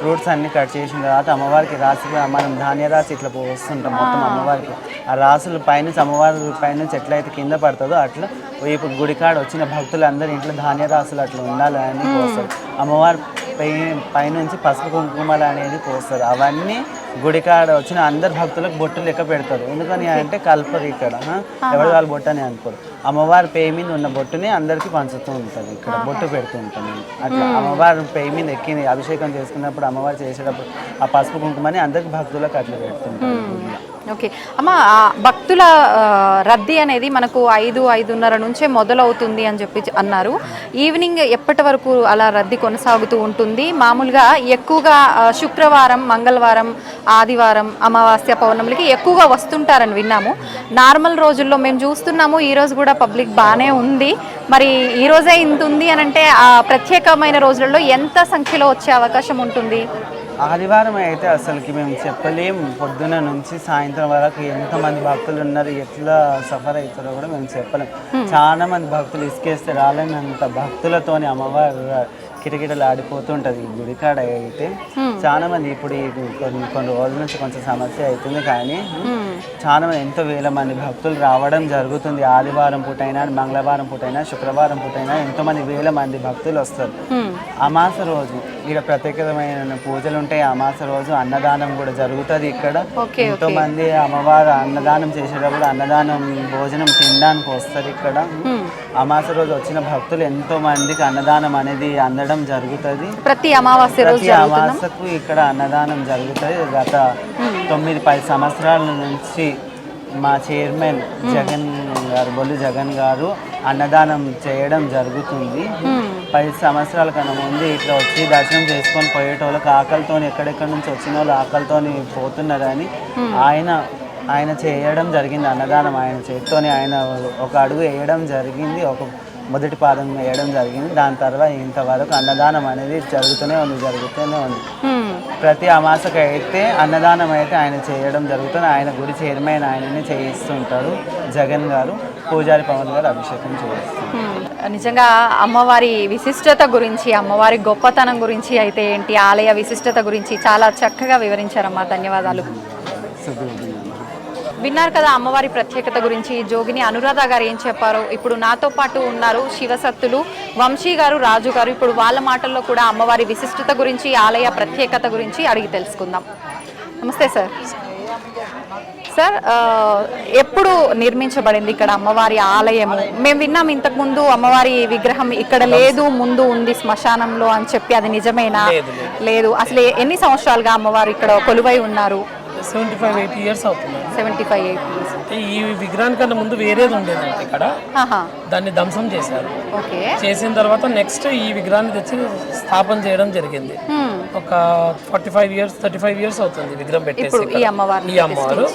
ఫ్రూట్స్ అన్ని కట్ చేసిన తర్వాత అమ్మవారికి రాసి మనం ధాన్య రాసి ఇట్లా పోస్తుంటాం మొత్తం అమ్మవారికి. ఆ రాసులు పైనుంచి అమ్మవారి పైనుంచి ఎట్లయితే కింద పడుతుందో అట్లా ఇప్పుడు గుడికాడ వచ్చిన భక్తులందరూ ఇంట్లో ధాన్య రాసులు అట్లా ఉండాలని పోస్తారు. అమ్మవారి పైనుంచి పసుపు కుంకుమలు అనేది పోస్తారు. అవన్నీ గుడికాడ వచ్చిన అందరు భక్తులకు బొట్టు లెక్క పెడతారు. ఎందుకని అంటే కల్పరు ఇక్కడ, ఎవరి వాళ్ళు బొట్టు అని అనుకోరు. అమ్మవారి పేయి మీద ఉన్న బొట్టుని అందరికీ పంచుతూ ఉంటుంది. ఇక్కడ బొట్టు పెడుతూ ఉంటాం. అట్లా అమ్మవారి పేయి మీద ఎక్కి అభిషేకం చేసుకున్నప్పుడు అమ్మవారు చేసేటప్పుడు ఆ పసుపు కుంకుమని అందరికి భక్తులకు అట్లా పెడుతుంటారు. ఓకే అమ్మ, భక్తుల రద్దీ అనేది మనకు 5-5:30 నుంచే మొదలవుతుంది అని చెప్పి అన్నారు. ఈవినింగ్ ఎప్పటి వరకు అలా రద్దీ కొనసాగుతూ ఉంటుంది? మామూలుగా ఎక్కువగా శుక్రవారం, మంగళవారం, ఆదివారం, అమావాస్య, పౌర్ణమికి ఎక్కువగా వస్తుంటారని విన్నాము. నార్మల్ రోజుల్లో మేము చూస్తున్నాము, ఈరోజు కూడా పబ్లిక్ బాగానే ఉంది. మరి ఈ రోజే ఇంత ఉంది అని అంటే ఆ ప్రత్యేకమైన రోజులలో ఎంత సంఖ్యలో వచ్చే అవకాశం ఉంటుంది? ఆదివారం అయితే అసలుకి మేము చెప్పలేము. పొద్దున నుంచి సాయంత్రం వరకు ఎంతమంది భక్తులు ఉన్నారు, ఎట్లా సఫర్ అవుతారో కూడా మేము చెప్పలేము. చాలా మంది భక్తులు ఇసుకేస్తే రాలేనంత భక్తులతోని అమ్మవారు కిటకిటలు ఆడిపోతుంటుంది ఈ గుడికాడ. అయితే చాలా మంది ఇప్పుడు కొన్ని రోజుల నుంచి కొంచెం సమస్య అవుతుంది, కానీ చాలా మంది ఎంతో వేల మంది భక్తులు రావడం జరుగుతుంది. ఆదివారం పూటైనా, మంగళవారం పూటైనా, శుక్రవారం పూటైనా ఎంతోమంది వేల మంది భక్తులు వస్తారు. అమాస రోజు ఇక్కడ ప్రత్యేకమైన పూజలు ఉంటాయి. అమాస రోజు అన్నదానం కూడా జరుగుతుంది ఇక్కడ. ఎంతో మంది అమ్మవారు అన్నదానం చేసేటప్పుడు అన్నదానం భోజనం తినడానికి వస్తారు ఇక్కడ. అమాస రోజు వచ్చిన భక్తులు ఎంతో మందికి అన్నదానం అనేది అందడం జరుగుతుంది. ప్రతి అమావాస్యకు ఇక్కడ అన్నదానం జరుగుతుంది. గత 9-10 సంవత్సరాల నుంచి మా చైర్మన్ బొల్లి జగన్ గారు అన్నదానం చేయడం జరుగుతుంది. 10 సంవత్సరాల కన్నా ముందు ఇట్లా వచ్చి దర్శనం చేసుకొని పోయేటోళ్ళకి ఆకలితో, ఎక్కడెక్కడి నుంచి వచ్చిన వాళ్ళు ఆకలితో పోతున్నారని ఆయన చేయడం జరిగింది. అన్నదానం ఆయన చేతితోనే ఆయన ఒక అడుగు వేయడం జరిగింది, ఒక మొదటి పాదం వేయడం జరిగింది. దాని తర్వాత ఇంతవరకు అన్నదానం అనేది జరుగుతూనే ఉంది. ప్రతి అమాసకు అయితే అన్నదానం అయితే ఆయన చేయడం జరుగుతుంది. ఆయన గుడి చైర్మన్ ఆయననే చేయిస్తుంటారు జగన్ గారు. పూజారి పవన్ గారు అభిషేకం చేయిస్తారు. నిజంగా అమ్మవారి విశిష్టత గురించి, అమ్మవారి గొప్పతనం గురించి అయితే ఏంటి, ఆలయ విశిష్టత గురించి చాలా చక్కగా వివరించారమ్మా. ధన్యవాదాలు. విన్నారు కదా అమ్మవారి ప్రత్యేకత గురించి. జోగిని అనురాధ గారు ఏం చెప్పారో. ఇప్పుడు నాతో పాటు ఉన్నారు శివసత్తులు వంశీ గారు, రాజు గారు. ఇప్పుడు వాళ్ళ మాటల్లో కూడా అమ్మవారి విశిష్టత గురించి, ఆలయ ప్రత్యేకత గురించి అడిగి తెలుసుకుందాం. నమస్తే సార్. సార్, ఎప్పుడు నిర్మించబడింది ఇక్కడ అమ్మవారి ఆలయము? మేము విన్నాం ఇంతకుముందు అమ్మవారి విగ్రహం ఇక్కడ లేదు, ముందు ఉంది శ్మశానంలో అని చెప్పి. అది నిజమేనా? లేదు. అసలు ఎన్ని సంవత్సరాలుగా అమ్మవారు ఇక్కడ కొలువై ఉన్నారు? 75-80 years అవుతుంది. 75-80 years. ఈ విగ్రహానికన్నా ముందు వేరేది ఉండేదంటే ఇక్కడ, దాన్ని ధ్వంసం చేశారు. చేసిన తర్వాత నెక్స్ట్ ఈ విగ్రహాన్ని తెచ్చి స్థాపన చేయడం జరిగింది. ఒక 35 years అవుతుంది విగ్రహం పెట్టేసి. ఈ అమ్మవారు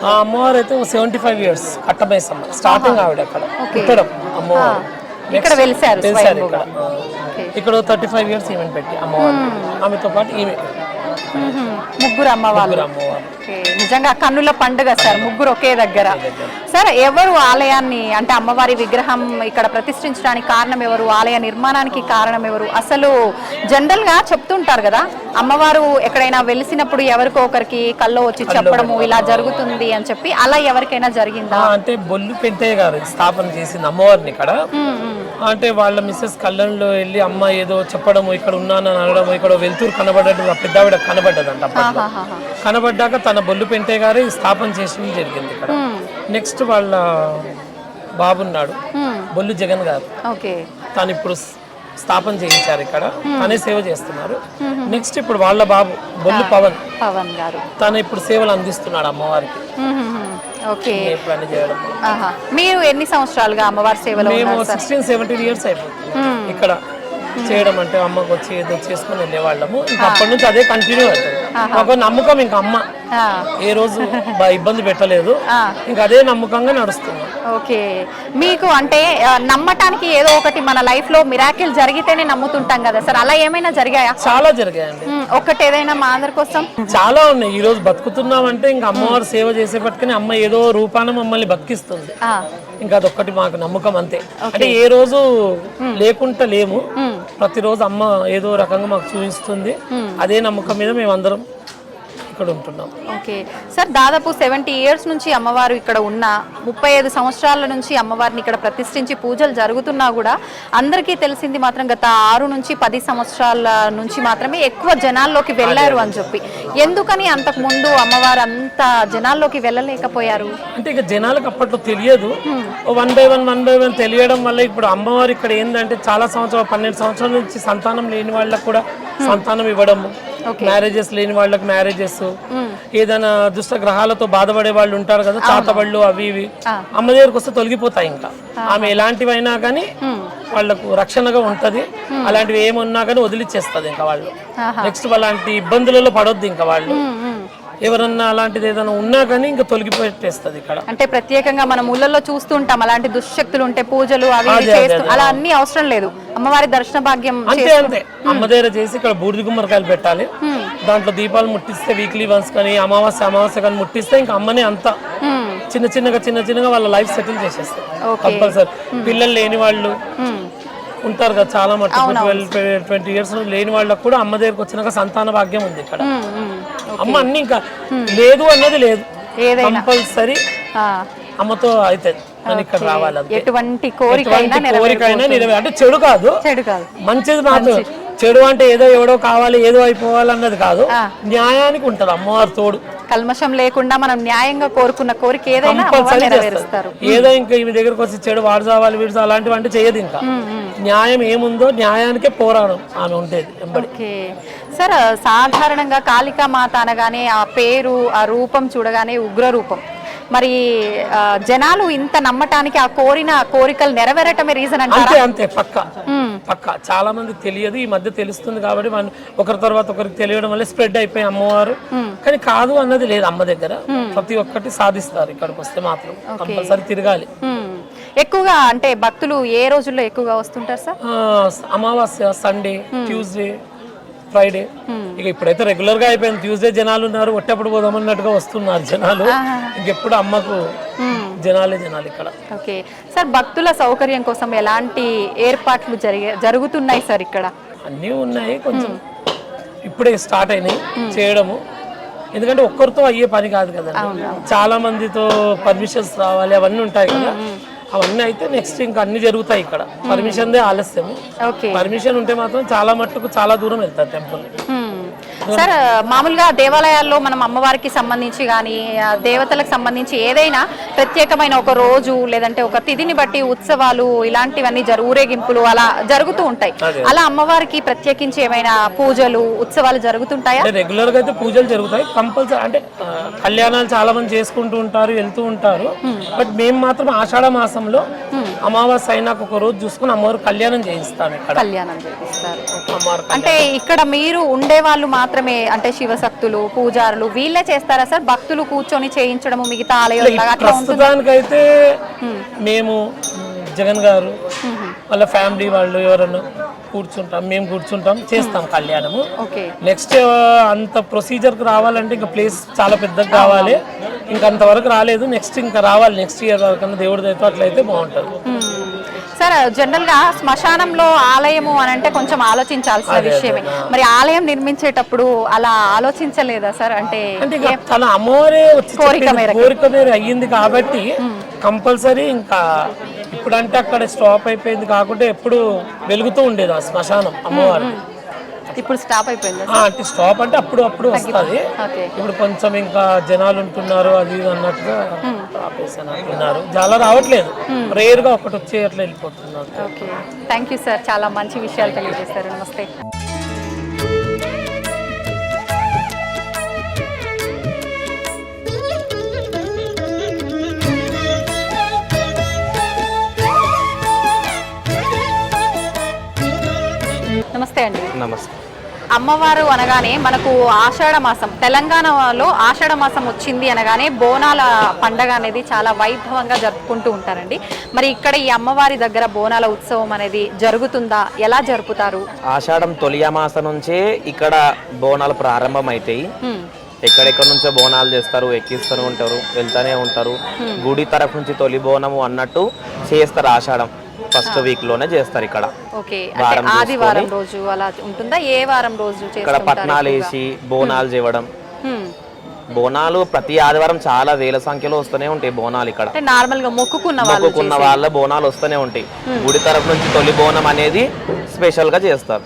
ఆ అమ్మవారు అయితే 75 years కట్టమేసమ్మ. స్టార్టింగ్ ఆవిడ అక్కడ పుట్టడం అమ్మవారు ఇక్కడ వెలిసారు. ఇక్కడ 35 years ఈమెను పెట్టి అమ్మవారు, ఆమెతో పాటు ఈమె ముగ్గురు అమ్మవారు. నిజంగా కన్నుల పండుగ సార్, ముగ్గురు ఒకే దగ్గర. సార్, ఎవరు ఆలయాన్ని అంటే అమ్మవారి విగ్రహం ఇక్కడ ప్రతిష్ఠించడానికి కారణం ఎవరు? ఆలయ నిర్మాణానికి కారణం ఎవరు? అసలు జనరల్ గా చెప్తుంటారు కదా, అమ్మవారు ఎక్కడైనా వెలిసినప్పుడు ఎవరికో ఒకరికి కల్లో వచ్చి చెప్పడము ఇలా జరుగుతుంది అని చెప్పి, అలా ఎవరికైనా జరిగిందా? అంటే బొల్లు పెంటయ్య గారు స్థాపన చేసింది అమ్మవారిని ఇక్కడ. అంటే వాళ్ళ మిస్సెస్ కళ్ళంలో వెళ్ళి అమ్మ ఏదో చెప్పడము, ఇక్కడ ఉన్నానని అనడము, ఇక్కడ వెళ్తూరు కనబడ్డట్టు పెద్ద ఆవిడ కనబడ్డదంట అప్పట్లో. కనబడ్డాక తన బొల్లు పెంటే గారు స్థాపన చేసి జరిగింది ఇక్కడ. నెక్స్ట్ వాళ్ళ బాబున్నాడు బొల్లు జగన్ గారు, తను ఇప్పుడు స్థాపన చేయించారు ఇక్కడ, తనే సేవ చేస్తున్నారు. నెక్స్ట్ ఇప్పుడు వాళ్ళ బాబు బొల్లు పవన్ గారు, తను ఇప్పుడు సేవలు అందిస్తున్నాడు అమ్మవారికి. మీరు ఎన్ని సంవత్సరాలుగా అమ్మవారి సేవలో? మేము 16-17 years అయిపోతుంది ఇక్కడ చేయడం. అంటే అమ్మకు వచ్చి ఏదో చేసుకుని వెళ్ళేవాళ్ళము. ఇంకా అప్పటి నుంచి అదే కంటిన్యూ అవుతుంది. ఒక నమ్మకం, ఇంకా అమ్మ ఏ రోజు ఇబ్బంది పెట్టలేదు, ఇంకా అదే నమ్మకంగా నడుస్తుంది. ఓకే, మీకు అంటే నమ్మటానికి ఏదో ఒకటి మన లైఫ్ లో మిరాకిల్ జరిగితేనే నమ్ముతుంటాం కదా సార్, అలా ఏమైనా జరిగాయా? చాలా జరిగాయండి. ఒకటి ఏదైనా మా అందరి కోసం? చాలా ఉన్నాయి. ఈ రోజు బతుకుతున్నామంటే ఇంకా అమ్మవారు సేవ చేసేపట్టుకుని అమ్మ ఏదో రూపాన మమ్మల్ని బతికిస్తుంది. ఇంకా అదొక్కటి మాకు నమ్మకం అంతే. అంటే ఏ రోజు లేకుండా లేము, ప్రతిరోజు అమ్మ ఏదో రకంగా మాకు చూపిస్తుంది. అదే నమ్మకం మీద మేము అందరం ఇక్కడ ఉంటున్నాం. ఓకే సార్, దాదాపు 70 years నుంచి అమ్మవారు ఇక్కడ ఉన్న, 35 సంవత్సరాల నుంచి అమ్మవారిని ఇక్కడ ప్రతిష్ఠించి పూజలు జరుగుతున్నా కూడా అందరికీ తెలిసింది మాత్రం గత 6 నుంచి 10 సంవత్సరాల నుంచి మాత్రమే ఎక్కువ జనాల్లోకి వెళ్ళారు అని చెప్పి. ఎందుకని అంతకు ముందు అమ్మవారు అంత జనాల్లోకి వెళ్ళలేకపోయారు? అంటే ఇక జనాలకు అప్పట్లో తెలియదు, వన్ బై వన్ తెలియడం వల్ల ఇప్పుడు అమ్మవారు ఇక్కడ ఏంటంటే చాలా సంవత్సరాలు 12 సంవత్సరాల నుంచి సంతానం లేని వాళ్ళకు కూడా సంతానం ఇవ్వడము, మ్యారేజెస్ లేని వాళ్ళకి మ్యారేజెస్, ఏదైనా దుష్ట గ్రహాలతో బాధపడే వాళ్ళు ఉంటారు కదా, చాతబళ్ళు అవి ఇవి అమ్మ దగ్గరకు వస్తే తొలగిపోతాయి. ఇంకా ఆమె ఎలాంటివైనా కానీ వాళ్ళకు రక్షణగా ఉంటది. అలాంటివి ఏమున్నా కానీ వదిలిచ్చేస్తుంది ఇంకా వాళ్ళు. నెక్స్ట్ అలాంటి ఇబ్బందులలో పడొద్దు ఇంకా వాళ్ళు. ఎవరన్నా అలాంటిది ఏదైనా ఉన్నా కానీ ఇంకా తొలగిపోయేస్తుంది ఇక్కడ. అంటే ప్రత్యేకంగా మనం ఊళ్ళల్లో చూస్తుంటాం అలాంటి దుశ్శక్తులు ఉంటే పూజలు అవి అలా అన్ని అవసరం లేదు, అమ్మవారి దర్శన భాగ్యం అంతే అంతే. అమ్మ దగ్గర చేసి ఇక్కడ బూడిద గుమ్మడికాయలు పెట్టాలి, దాంట్లో దీపాలు ముట్టిస్తే వీక్లీ వన్స్ కానీ అమావాస్య కానీ ముట్టిస్తే ఇంకా అమ్మనే అంతా చిన్న చిన్నగా వాళ్ళ లైఫ్ సెటిల్ చేసేస్తారు కంపల్సరీ. పిల్లలు లేని వాళ్ళు ఉంటారు కదా చాలా మటుకు, 12-20 years లేని వాళ్ళకు కూడా అమ్మ దగ్గరకు వచ్చినాక సంతాన భాగ్యం ఉంది ఇక్కడ. అమ్మ అన్ని ఇంకా లేదు అన్నది లేదు, కంపల్సరీ అమ్మతో అవుతుంది అని ఇక్కడ రావాలి. ఎటువంటి కోరికైనా నెరవేరు. అంటే చెడు కాదు, మంచిది మాత్రం. చెడు అంటే ఏదో ఎవడో కావాలి ఏదో అయిపోవాలి అన్నది కాదు, న్యాయానికి ఉంటది అమ్మవారు తోడు. కల్మషం లేకుండా మనం న్యాయంగా కోరుకున్న కోరిక ఏదైనా నెరవేరుస్తారు. ఏదో ఇంకా ఈమె దగ్గరకు వచ్చి చెడు వాడు చావాలి వీడు అలాంటివి అంటే చేయదు. ఇంకా న్యాయం ఏముందో న్యాయానికే పోరాడం ఆమె ఉండేది. సార్, సాధారణంగా కాళికా మాత అనగానే ఆ పేరు ఆ రూపం చూడగానే ఉగ్ర రూపం, మరి జనాలు ఇంత నమ్మటానికి ఆ కోరికలు నెరవేరటమే రీజన్ అంటే? అంతే పక్క చాలా మంది తెలియదు, ఈ మధ్య తెలుస్తుంది కాబట్టి ఒకరి తర్వాత ఒకరికి తెలియడం వల్ల స్ప్రెడ్ అయిపోయి అమ్మవారు. కానీ కాదు అన్నది లేదు అమ్మ దగ్గర, ప్రతి ఒక్కటి సాధిస్తారు. ఇక్కడికి వస్తే మాత్రం కంపల్సరీ తిరగాలి. ఎక్కువగా అంటే భక్తులు ఏ రోజుల్లో ఎక్కువగా వస్తుంటారు సార్? అమావాస్య, సండే, ట్యూస్డే, ఫ్రైడే. ఇక ఇప్పుడైతే రెగ్యులర్ గా అయిపోయింది. ట్యూస్డే జనాలు ఉన్నారు, ఒట్టప్పుడు పోదామన్నట్టుగా వస్తున్నారు జనాలు. ఇంకెప్పుడు అమ్మకు జనాలు ఇక్కడ. ఓకే సార్, భక్తుల సౌకర్యం కోసం ఎలాంటి ఏర్పాట్లు జరుగుతున్నాయి సార్ ఇక్కడ? అన్నీ ఉన్నాయి, కొంచెం ఇప్పుడే స్టార్ట్ అయినాయి చేయడము. ఎందుకంటే ఒక్కరితో అయ్యే పని కాదు కదా, చాలా మందితో పర్మిషన్స్ రావాలి, అవన్నీ ఉంటాయి కదా. అవన్నీ అయితే నెక్స్ట్ ఇంకా అన్ని జరుగుతాయి ఇక్కడ. పర్మిషన్ దే ఆలస్యం, పర్మిషన్ ఉంటే మాత్రం చాలా మట్టుకు చాలా దూరం వెళ్తారు టెంపుల్. సార్, మామూలుగా దేవాలయాల్లో మనం అమ్మవారికి సంబంధించి కానీ దేవతలకు సంబంధించి ఏదైనా ప్రత్యేకమైన ఒక రోజు లేదంటే ఒక తిథిని బట్టి ఉత్సవాలు ఇలాంటివన్నీ ఊరేగింపులు అలా జరుగుతూ ఉంటాయి. అలా అమ్మవారికి ప్రత్యేకించి ఏమైనా పూజలు ఉత్సవాలు జరుగుతుంటాయా? రెగ్యులర్ గా అయితే పూజలు జరుగుతాయి కంపల్సరీ. అంటే కళ్యాణాలు చాలా మంది చేసుకుంటూ ఉంటారు, వెళ్తూ ఉంటారు. బట్ మేము మాత్రం ఆషాఢ మాసంలో అమావాస్య అయినాక ఒక రోజు చూసుకుని అమ్మవారు కళ్యాణం చేయిస్తాం ఇక్కడ. కళ్యాణం చేయిస్తారు. అంటే ఇక్కడ మీరు ఉండే వాళ్ళు మాత్రమే, అంటే శివశక్తులు పూజారులు వీళ్ళే చేస్తారా సార్? భక్తులు కూర్చొని చేయించడము మిగతా ఆలయం? ప్రస్తుతానికైతే మేము జగన్ గారు వాళ్ళ ఫ్యామిలీ వాళ్ళు ఎవరన్నా మేము కూర్చుంటాం చేస్తాం కళ్యాణము. నెక్స్ట్ అంత ప్రొసీజర్ కు రావాలంటే ఇంకా ప్లేస్ చాలా పెద్దగా కావాలి, ఇంకా అంతవరకు రాలేదు. నెక్స్ట్ ఇంకా రావాలి, నెక్స్ట్ ఇయర్ వరకు దేవుడి దయతో అట్లయితే బాగుంటుంది. సార్, జనరల్ గా శ్మశానంలో ఆలయము అని అంటే కొంచెం ఆలోచించాల్సిన విషయమే. మరి ఆలయం నిర్మించేటప్పుడు అలా ఆలోచించలేదా సార్? అంటే తన అమ్మవారే కోరిక మేర అయ్యింది కాబట్టి కంపల్సరీ ఇంకా ఇప్పుడంటే అక్కడ స్టాప్ అయిపోయింది కాకుండా ఎప్పుడు వెలుగుతూ ఉండేది ఆ శ్మశానం అమ్మవారి. ఇప్పుడు స్టాప్ అయిపోయింది. అంటే స్టాప్ అంటే అప్పుడు వస్తుంది. ఇప్పుడు కొంచెం ఇంకా జనాలు ఉంటున్నారు అది ఇది అన్నట్టుగా ఆపేసానంటున్నారు. చాలా రావట్లేదు, రేర్ గా ఒకటి వచ్చి అట్లా వెళ్ళిపోతున్నారు. ఓకే, థ్యాంక్ యూ సార్, చాలా మంచి విషయాలు తెలియజేస్తారు. నమస్తే. నమస్తే అండి. నమస్తే. అమ్మవారు అనగానే మనకు ఆషాఢ మాసం, తెలంగాణలో ఆషాఢ మాసం వచ్చింది అనగానే బోనాల పండగ అనేది చాలా వైభవంగా జరుపుకుంటూ ఉంటారండి. మరి ఇక్కడ ఈ అమ్మవారి దగ్గర బోనాల ఉత్సవం అనేది జరుగుతుందా, ఎలా జరుపుతారు? ఆషాఢం తొలి అమాస నుంచే ఇక్కడ బోనాలు ప్రారంభమవుతాయి. ఎక్కడెక్కడ నుంచో బోనాలు చేస్తారు, ఎక్కిస్తూనే ఉంటారు, వెళ్తూనే ఉంటారు. గుడి తరఫు నుంచి తొలి బోనము అన్నట్టు చేస్తారు. ఆషాఢం ఫస్ట్ వీక్ లోనే చేస్తారు ఇక్కడ. ఓకే, అంటే ఆదివారం రోజు అలా ఉంటుందా? ఏ వారం రోజు ఇక్కడ పట్నాలు వేసి బోనాలు చేయడం. బోనాలు ప్రతి ఆదివారం చాలా వేల సంఖ్యలో వస్తూనే ఉంటాయి బోనాలు ఇక్కడ. నార్మల్ గా మొక్కుకున్న వాళ్ళ బోనాలు వస్తూనే ఉంటాయి. గుడి తరఫు నుంచి తొలి బోనం అనేది స్పెషల్ గా చేస్తారు.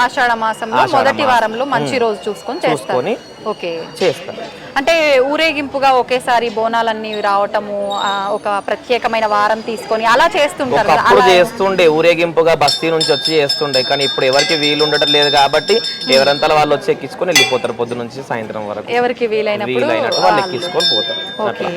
ఆషాఢ మాసంలో మొదటి వారంలో మంచి రోజు చూసుకొని ఓకే చేస్తారు. అంటే ఊరేగింపుగా ఒకేసారి బోనాలన్నీ రావటము, ఒక ప్రత్యేకమైన వారం తీసుకొని అలా చేస్తుంటారు. అప్పుడు చేస్తుండే ఊరేగింపుగా బస్తీ నుంచి వచ్చి చేస్తుండే, కానీ ఇప్పుడు ఎవరికి వీలు ఉండటం లేదు కాబట్టి ఎవరంతా వాళ్ళు వచ్చి ఎక్కించుకొని వెళ్ళిపోతారు. పొద్దు నుంచి సాయంత్రం వరకు ఎవరికి వీలైనట్టు వాళ్ళు ఎక్కించుకొని పోతారు. ఓకే,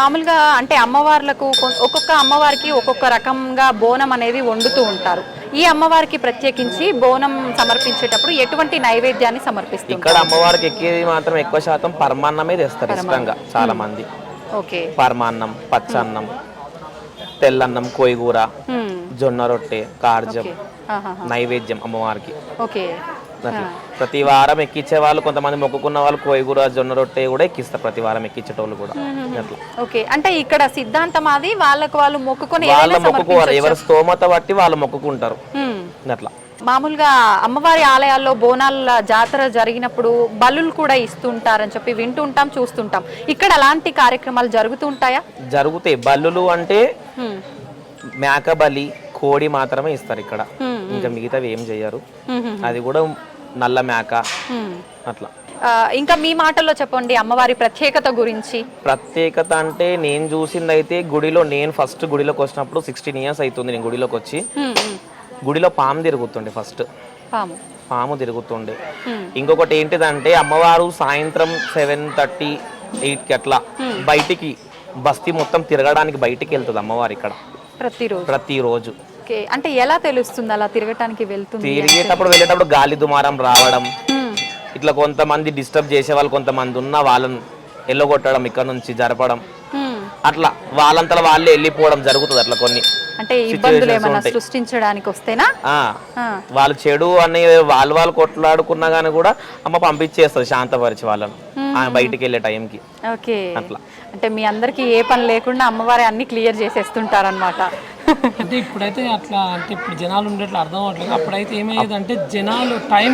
మామూలుగా అంటే అమ్మవార్లకు ఒక్కొక్క అమ్మవారికి ఒక్కొక్క రకంగా బోనం అనేది వండుతూ ఉంటారు. ఈ అమ్మవారికి ప్రత్యేకించి బోనం సమర్పించేటప్పుడు ఎటువంటి నైవేద్యాన్ని సమర్పిస్తారు? ఇక్కడ అమ్మవారికి ఎక్కేది మాత్రం ఎక్కువ శాతం పరమాన్నమే తెస్తారు ఇష్టంగా చాలా మంది. ఓకే, పరమాన్నం, పచ్చన్నం, తెల్లన్నం, కోయిగూర, జొన్న రొట్టె, కార్జం నైవేద్యం అమ్మవారికి. ఓకే, ప్రతి వారం ఎక్కించే వాళ్ళు కొంతమంది మొక్కుకున్న వాళ్ళు కోయిగూర, జొన్న రొట్టె కూడా ఎక్కిస్తారు ప్రతి వారం ఎక్కించేటోళ్ళు కూడా. ఓకే, అంటే ఇక్కడ సిద్ధాంతం అది వాళ్ళకు వాళ్ళు మొక్కుకొని మొక్కుకోవాలి, ఎవరి స్తోమత బట్టి వాళ్ళు మొక్కుకుంటారు అట్లా. మామూలుగా అమ్మవారి ఆలయాల్లో బోనాల జాతర జరిగినప్పుడు బలులు కూడా ఇస్తుంటారని చెప్పి వింటుంటాం, చూస్తుంటాం. ఇక్కడ అలాంటి కార్యక్రమాలు జరుగుతూ ఉంటాయా? జరుగుతాయి. బల్లులు అంటే మేక బలి, కోడి మాత్రమే ఇస్తారు ఇక్కడ, ఇంకా మిగతావి ఏం చెయ్యరు. అది కూడా నల్ల మేక అట్లా. ఇంకా మీ మాటల్లో చెప్పండి అమ్మవారి ప్రత్యేకత గురించి. ప్రత్యేకత అంటే నేను చూసింది అయితే గుడిలో, నేను ఫస్ట్ గుడిలోకి వచ్చినప్పుడు 16 years అవుతుంది నేను గుడిలోకి వచ్చి. గుడిలో పాము తిరుగుతుండే, ఫస్ట్ పాము తిరుగుతుండే. ఇంకొకటి ఏంటిదంటే అమ్మవారు సాయంత్రం 7:30, 8కి అట్లా బయటికి బస్తీ మొత్తం తిరగడానికి బయటికి వెళ్తుంది అమ్మవారు ఇక్కడ ప్రతిరోజు. అంటే ఎలా తెలుస్తుంది అలా తిరగటానికి వెళ్తుంది? తిరిగేటప్పుడు వెళ్ళేటప్పుడు గాలి దుమారం రావడం, ఇట్లా కొంతమంది డిస్టర్బ్ చేసే వాళ్ళు కొంతమంది ఉన్న వాళ్ళని ఎల్లగొట్టడం, ఇక్కడ నుంచి జరపడం, అట్లా వాళ్ళంతా వాళ్ళే వెళ్ళిపోవడం జరుగుతుంది. అట్లా కొన్ని అంటే ఇబ్బందులు ఏమైనా సృష్టించడానికి వస్తేనా వాళ్ళు చెడు అని వాళ్ళు కొట్లాడుకున్నా గానీ కూడా అమ్మ పంపించేస్తుంది శాంతపరిచి వాళ్ళను బయటికి వెళ్ళే టైంకి. ఓకే, అట్లా. అంటే మీ అందరికి ఏ పని లేకుండా అమ్మవారి అన్ని క్లియర్ చేసేస్తుంటారన్నమాట. అంటే ఇప్పుడైతే అట్లా, అంటే ఇప్పుడు జనాలు ఉండేట్లు అర్థం అవట్లేదు. అప్పుడైతే ఏమయ్యేది అంటే జనాలు టైం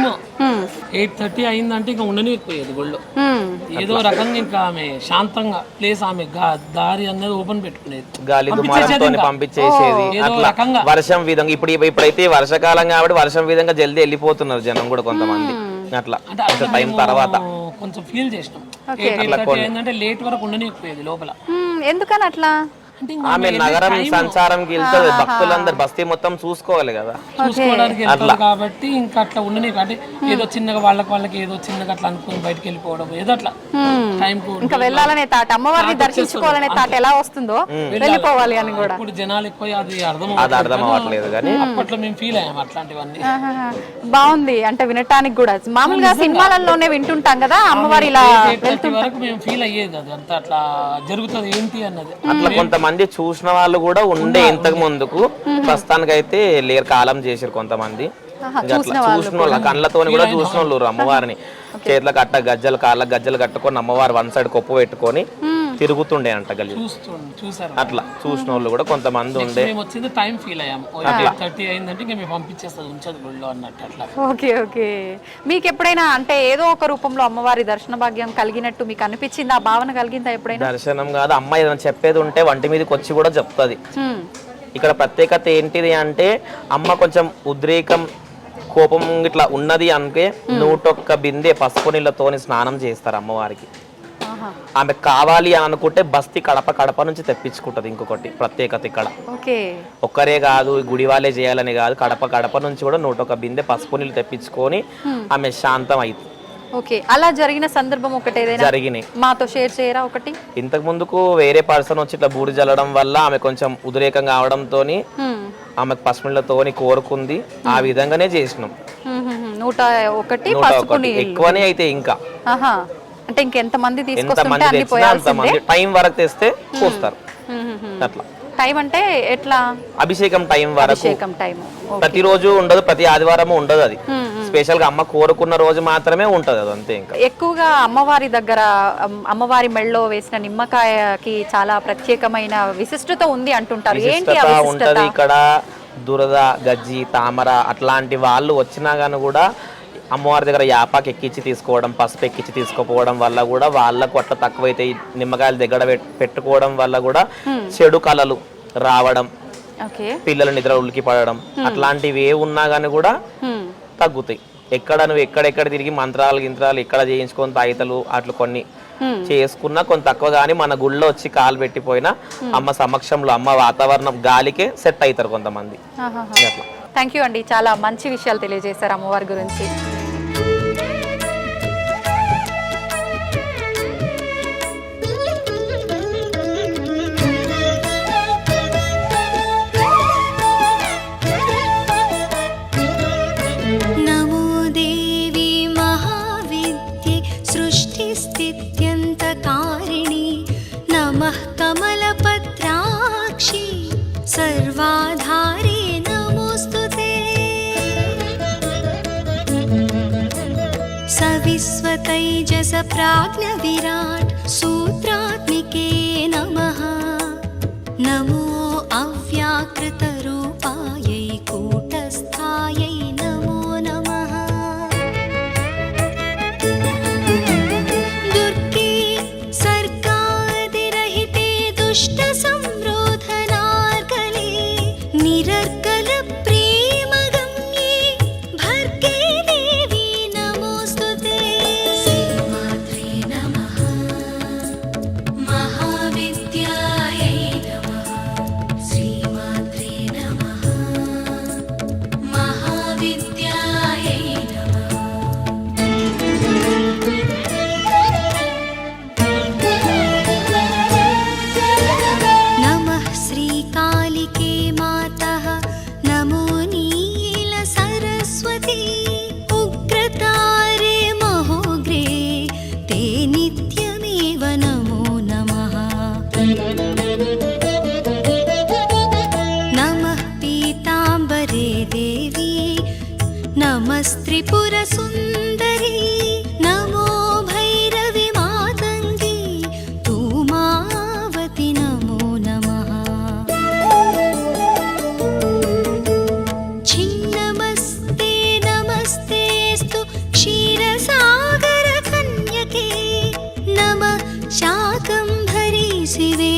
8:30 అయిందంటే ఇంకా ఉండనిపోయేది గుళ్ళో. ఏదో రకంగా ఇంకా ఆమె శాంతంగా ప్లేస్, ఆమె దారి అనేది ఓపెన్ పెట్టుకునేది, గాలి పంపించేసేది అట్లా. వర్షం విధంగా ఇప్పుడైతే వర్షాకాలం కాబట్టి వర్షం విధంగా జల్దీ వెళ్ళిపోతున్నారు జనం కూడా కొంతమంది అట్లా. అంటే టైం తర్వాత కొంచెం ఫీల్ చేసినాం. 8:30 ఏంటంటే లేట్ వరకు ఉండనిపోయేది లోపల. ఎందుకని అట్లా? ఆమె నగరం సంచారంకి వెళ్తుంది, భక్తులందరూ బస్తీ మొత్తం చూసుకోవాలి కదా, చూసుకోవడానికి వెళ్తారు కాబట్టి ఇంకా అట్లా ఉండని. అంటే ఏదో చిన్నగా వాళ్ళకి ఏదో చిన్నగా అట్లా అనుకుని బయటకు వెళ్ళిపోవడం, ఏదో అట్లా టైం ఇంకా వెళ్ళాలనే తాట, అమ్మవారిని దర్శించుకోవాలనే తాట ఎలా వస్తుందో వెళ్ళిపోవాలి అని కూడా. ఇప్పుడు జనాలు ఎక్కువ అది అర్థం అవ్వట్లేదు కానీ అప్పట్లో మేము ఫీల్ అయ్యాం అట్లాంటివన్నీ. బాగుంది, అంటే వినటానికి కూడా. మామూలుగా సినిమాలలోనే వింటుంటాం కదా అమ్మవారి ఇలా వెళ్తున్న వరకు మేము ఫీల్ అయ్యేది అది అంతా అట్లా జరుగుతుంది ఏంటి అన్నది. అట్లా మంది చూసిన వాళ్ళు కూడా ఉండే ఇంతకు ముందుకు, ప్రస్తుతానికి అయితే లేరు, కాలం చేసారు కొంతమంది. చూసిన వాళ్ళ కళ్ళతో కూడా చూసిన వాళ్ళు అమ్మవారిని చేతులకు అట్ట గజ్జలు, కాళ్ళకు గజ్జలు కట్టుకొని అమ్మవారు వన్ సైడ్ కొప్పు పెట్టుకొని తిరుగుతుండే అంట గల్లి. అట్లా చూసిన వాళ్ళు కూడా కొంతమంది ఉండే. టైం ఫీల్ అయ్యాము 30 అయిందంటే ఇంకా మేము పంపించేస్తుంది ఉంచదు గుళ్ళో అన్నట్టు అట్లా. ఓకే ఓకే, మీకు ఎప్పుడైనా అంటే ఏదో ఒక రూపంలో అమ్మవారి దర్శన భాగ్యం కలిగినట్టు మీకు అనిపించిందా? ఆ భావన కలిగిందా ఎప్పుడైనా? దర్శనం కాదు, అమ్మ ఏదైనా చెప్పేది ఉంటే వంటి మీదకి వచ్చి కూడా చెప్తుంది. ఇక్కడ ప్రత్యేకత ఏంటిది అంటే అమ్మ కొంచెం ఉద్రేకం కోపం ఇట్లా ఉన్నది అంటే 101 బిందె పసుపు నీళ్ళతోని స్నానం చేస్తారు అమ్మవారికి. ఆమె కావాలి అని అనుకుంటే బస్తి కడప నుంచి తెప్పించుకుంటది. ఇంకొకటి ప్రత్యేకత ఇక్కడ ఒక్కరే కాదు గుడి వాళ్ళే చేయాలని కాదు, కడప నుంచి కూడా 101 బిందె పసుపు నీళ్ళు తెప్పించుకొని ఆమె శాంతం అవుతుంది. ఓకే, అలా జరిగిన సందర్భం ఒకటి జరిగినాయి మాతో షేర్ చేయరా ఒకటి? ఇంతకు ముందుకు వేరే పర్సన్ వచ్చి ఇట్లా బూడి జల్లడం వల్ల ఆమె కొంచెం ఉద్రేకం కావడంతో ఆమెకు పసుపులతోని కోరుకుంది, ఆ విధంగానే చేసినాం. 101 ఎక్కువనే అయితే ఇంకా అంటే ఇంకెంత మంది తీసుకొస్తుంటే టైం వరకు తెస్తే పోస్తారు. అట్లా టైం అంటే ఎట్లా? అభిషేకం టైం వరకు ప్రతిరోజు ఉండదు, ప్రతి ఆదివారం ఉండదు. అది స్పెషల్ గా అమ్మ కోరుకున్న రోజు మాత్రమే ఉంటది. అది అంతే. ఇంకా ఎక్కువగా అమ్మవారి దగ్గర అమ్మవారి మెళ్ళలో వేసిన నిమ్మకాయకి చాలా ప్రత్యేకమైన విశిష్టత ఉంది అంటుంటారు. ఏంటి ఆ విశిష్టత? ఉంటది ఇక్కడ. దురద, గజ్జి, తామర అట్లాంటి వాళ్ళు వచ్చినా గానీ కూడా అమ్మవారి దగ్గర యాపాకి ఎక్కించి తీసుకోవడం, పసుపు ఎక్కించి తీసుకోపోవడం వల్ల కూడా వాళ్ళకు అట్లా తక్కువైతే నిమ్మకాయలు దగ్గర పెట్టుకోవడం వల్ల కూడా చెడు కళలు రావడం, పిల్లలు నిద్ర ఉలికి పడడం అట్లాంటివి ఏ ఉన్నా గానీ కూడా తగ్గుతాయి. నువ్వు ఎక్కడెక్కడ తిరిగి మంత్రాలు గింత్రాలు ఎక్కడ చేయించుకొని తాయితలు అట్లు కొన్ని చేసుకున్నా కొంత తక్కువ, కానీ మన గుళ్ళో వచ్చి కాలు పెట్టిపోయినా అమ్మ సమక్షంలో అమ్మ వాతావరణం గాలికే సెట్ అవుతారు కొంతమంది. అట్లా. థ్యాంక్ యూ అండి, చాలా మంచి విషయాలు తెలియజేశారు అమ్మవారి గురించి. నమో దేవి మహావిద్యే సృష్టిస్థిత్యంతకారిణి నమః కమలపత్రాక్షి సర్వాధారి నమోస్తుతే సవిశ్వతైజస ప్రాజ్ఞ విరాట్ సూత్రాత్మికే నమః నమో అవ్యాకృత రూపాయై కూటస్థాయై నమో నమః దుర్గే సర్గాదిరహితే దుష్ట సంరోధనార్గలే నిరర్గల ప్రేమగమ్యే భర్గే దేవి నమోస్తుతే శ్రీమాత్రే నమః మహావిద్యాయై నమః శ్రీమాత్రే నమః మహావిద్యాయై నమః నమః శ్రీకాళికే మాతః నమో నీల సరస్వతి ఉగ్రతారే మహోగ్రే తే నిత్యమేవ నమో నమః నమః పీతాంబరే దేవి నమస్త్రిపురసుందరి నమో భైరవి మాతంగి ధూమావతి నమో నమః ఛిన్నమస్తే నమస్తేస్తు క్షీరసాగర కన్యకే నమః శాకంభరీ శివే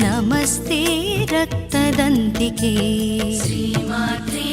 నమస్తే రక్తదంతికే శ్రీమాత్రే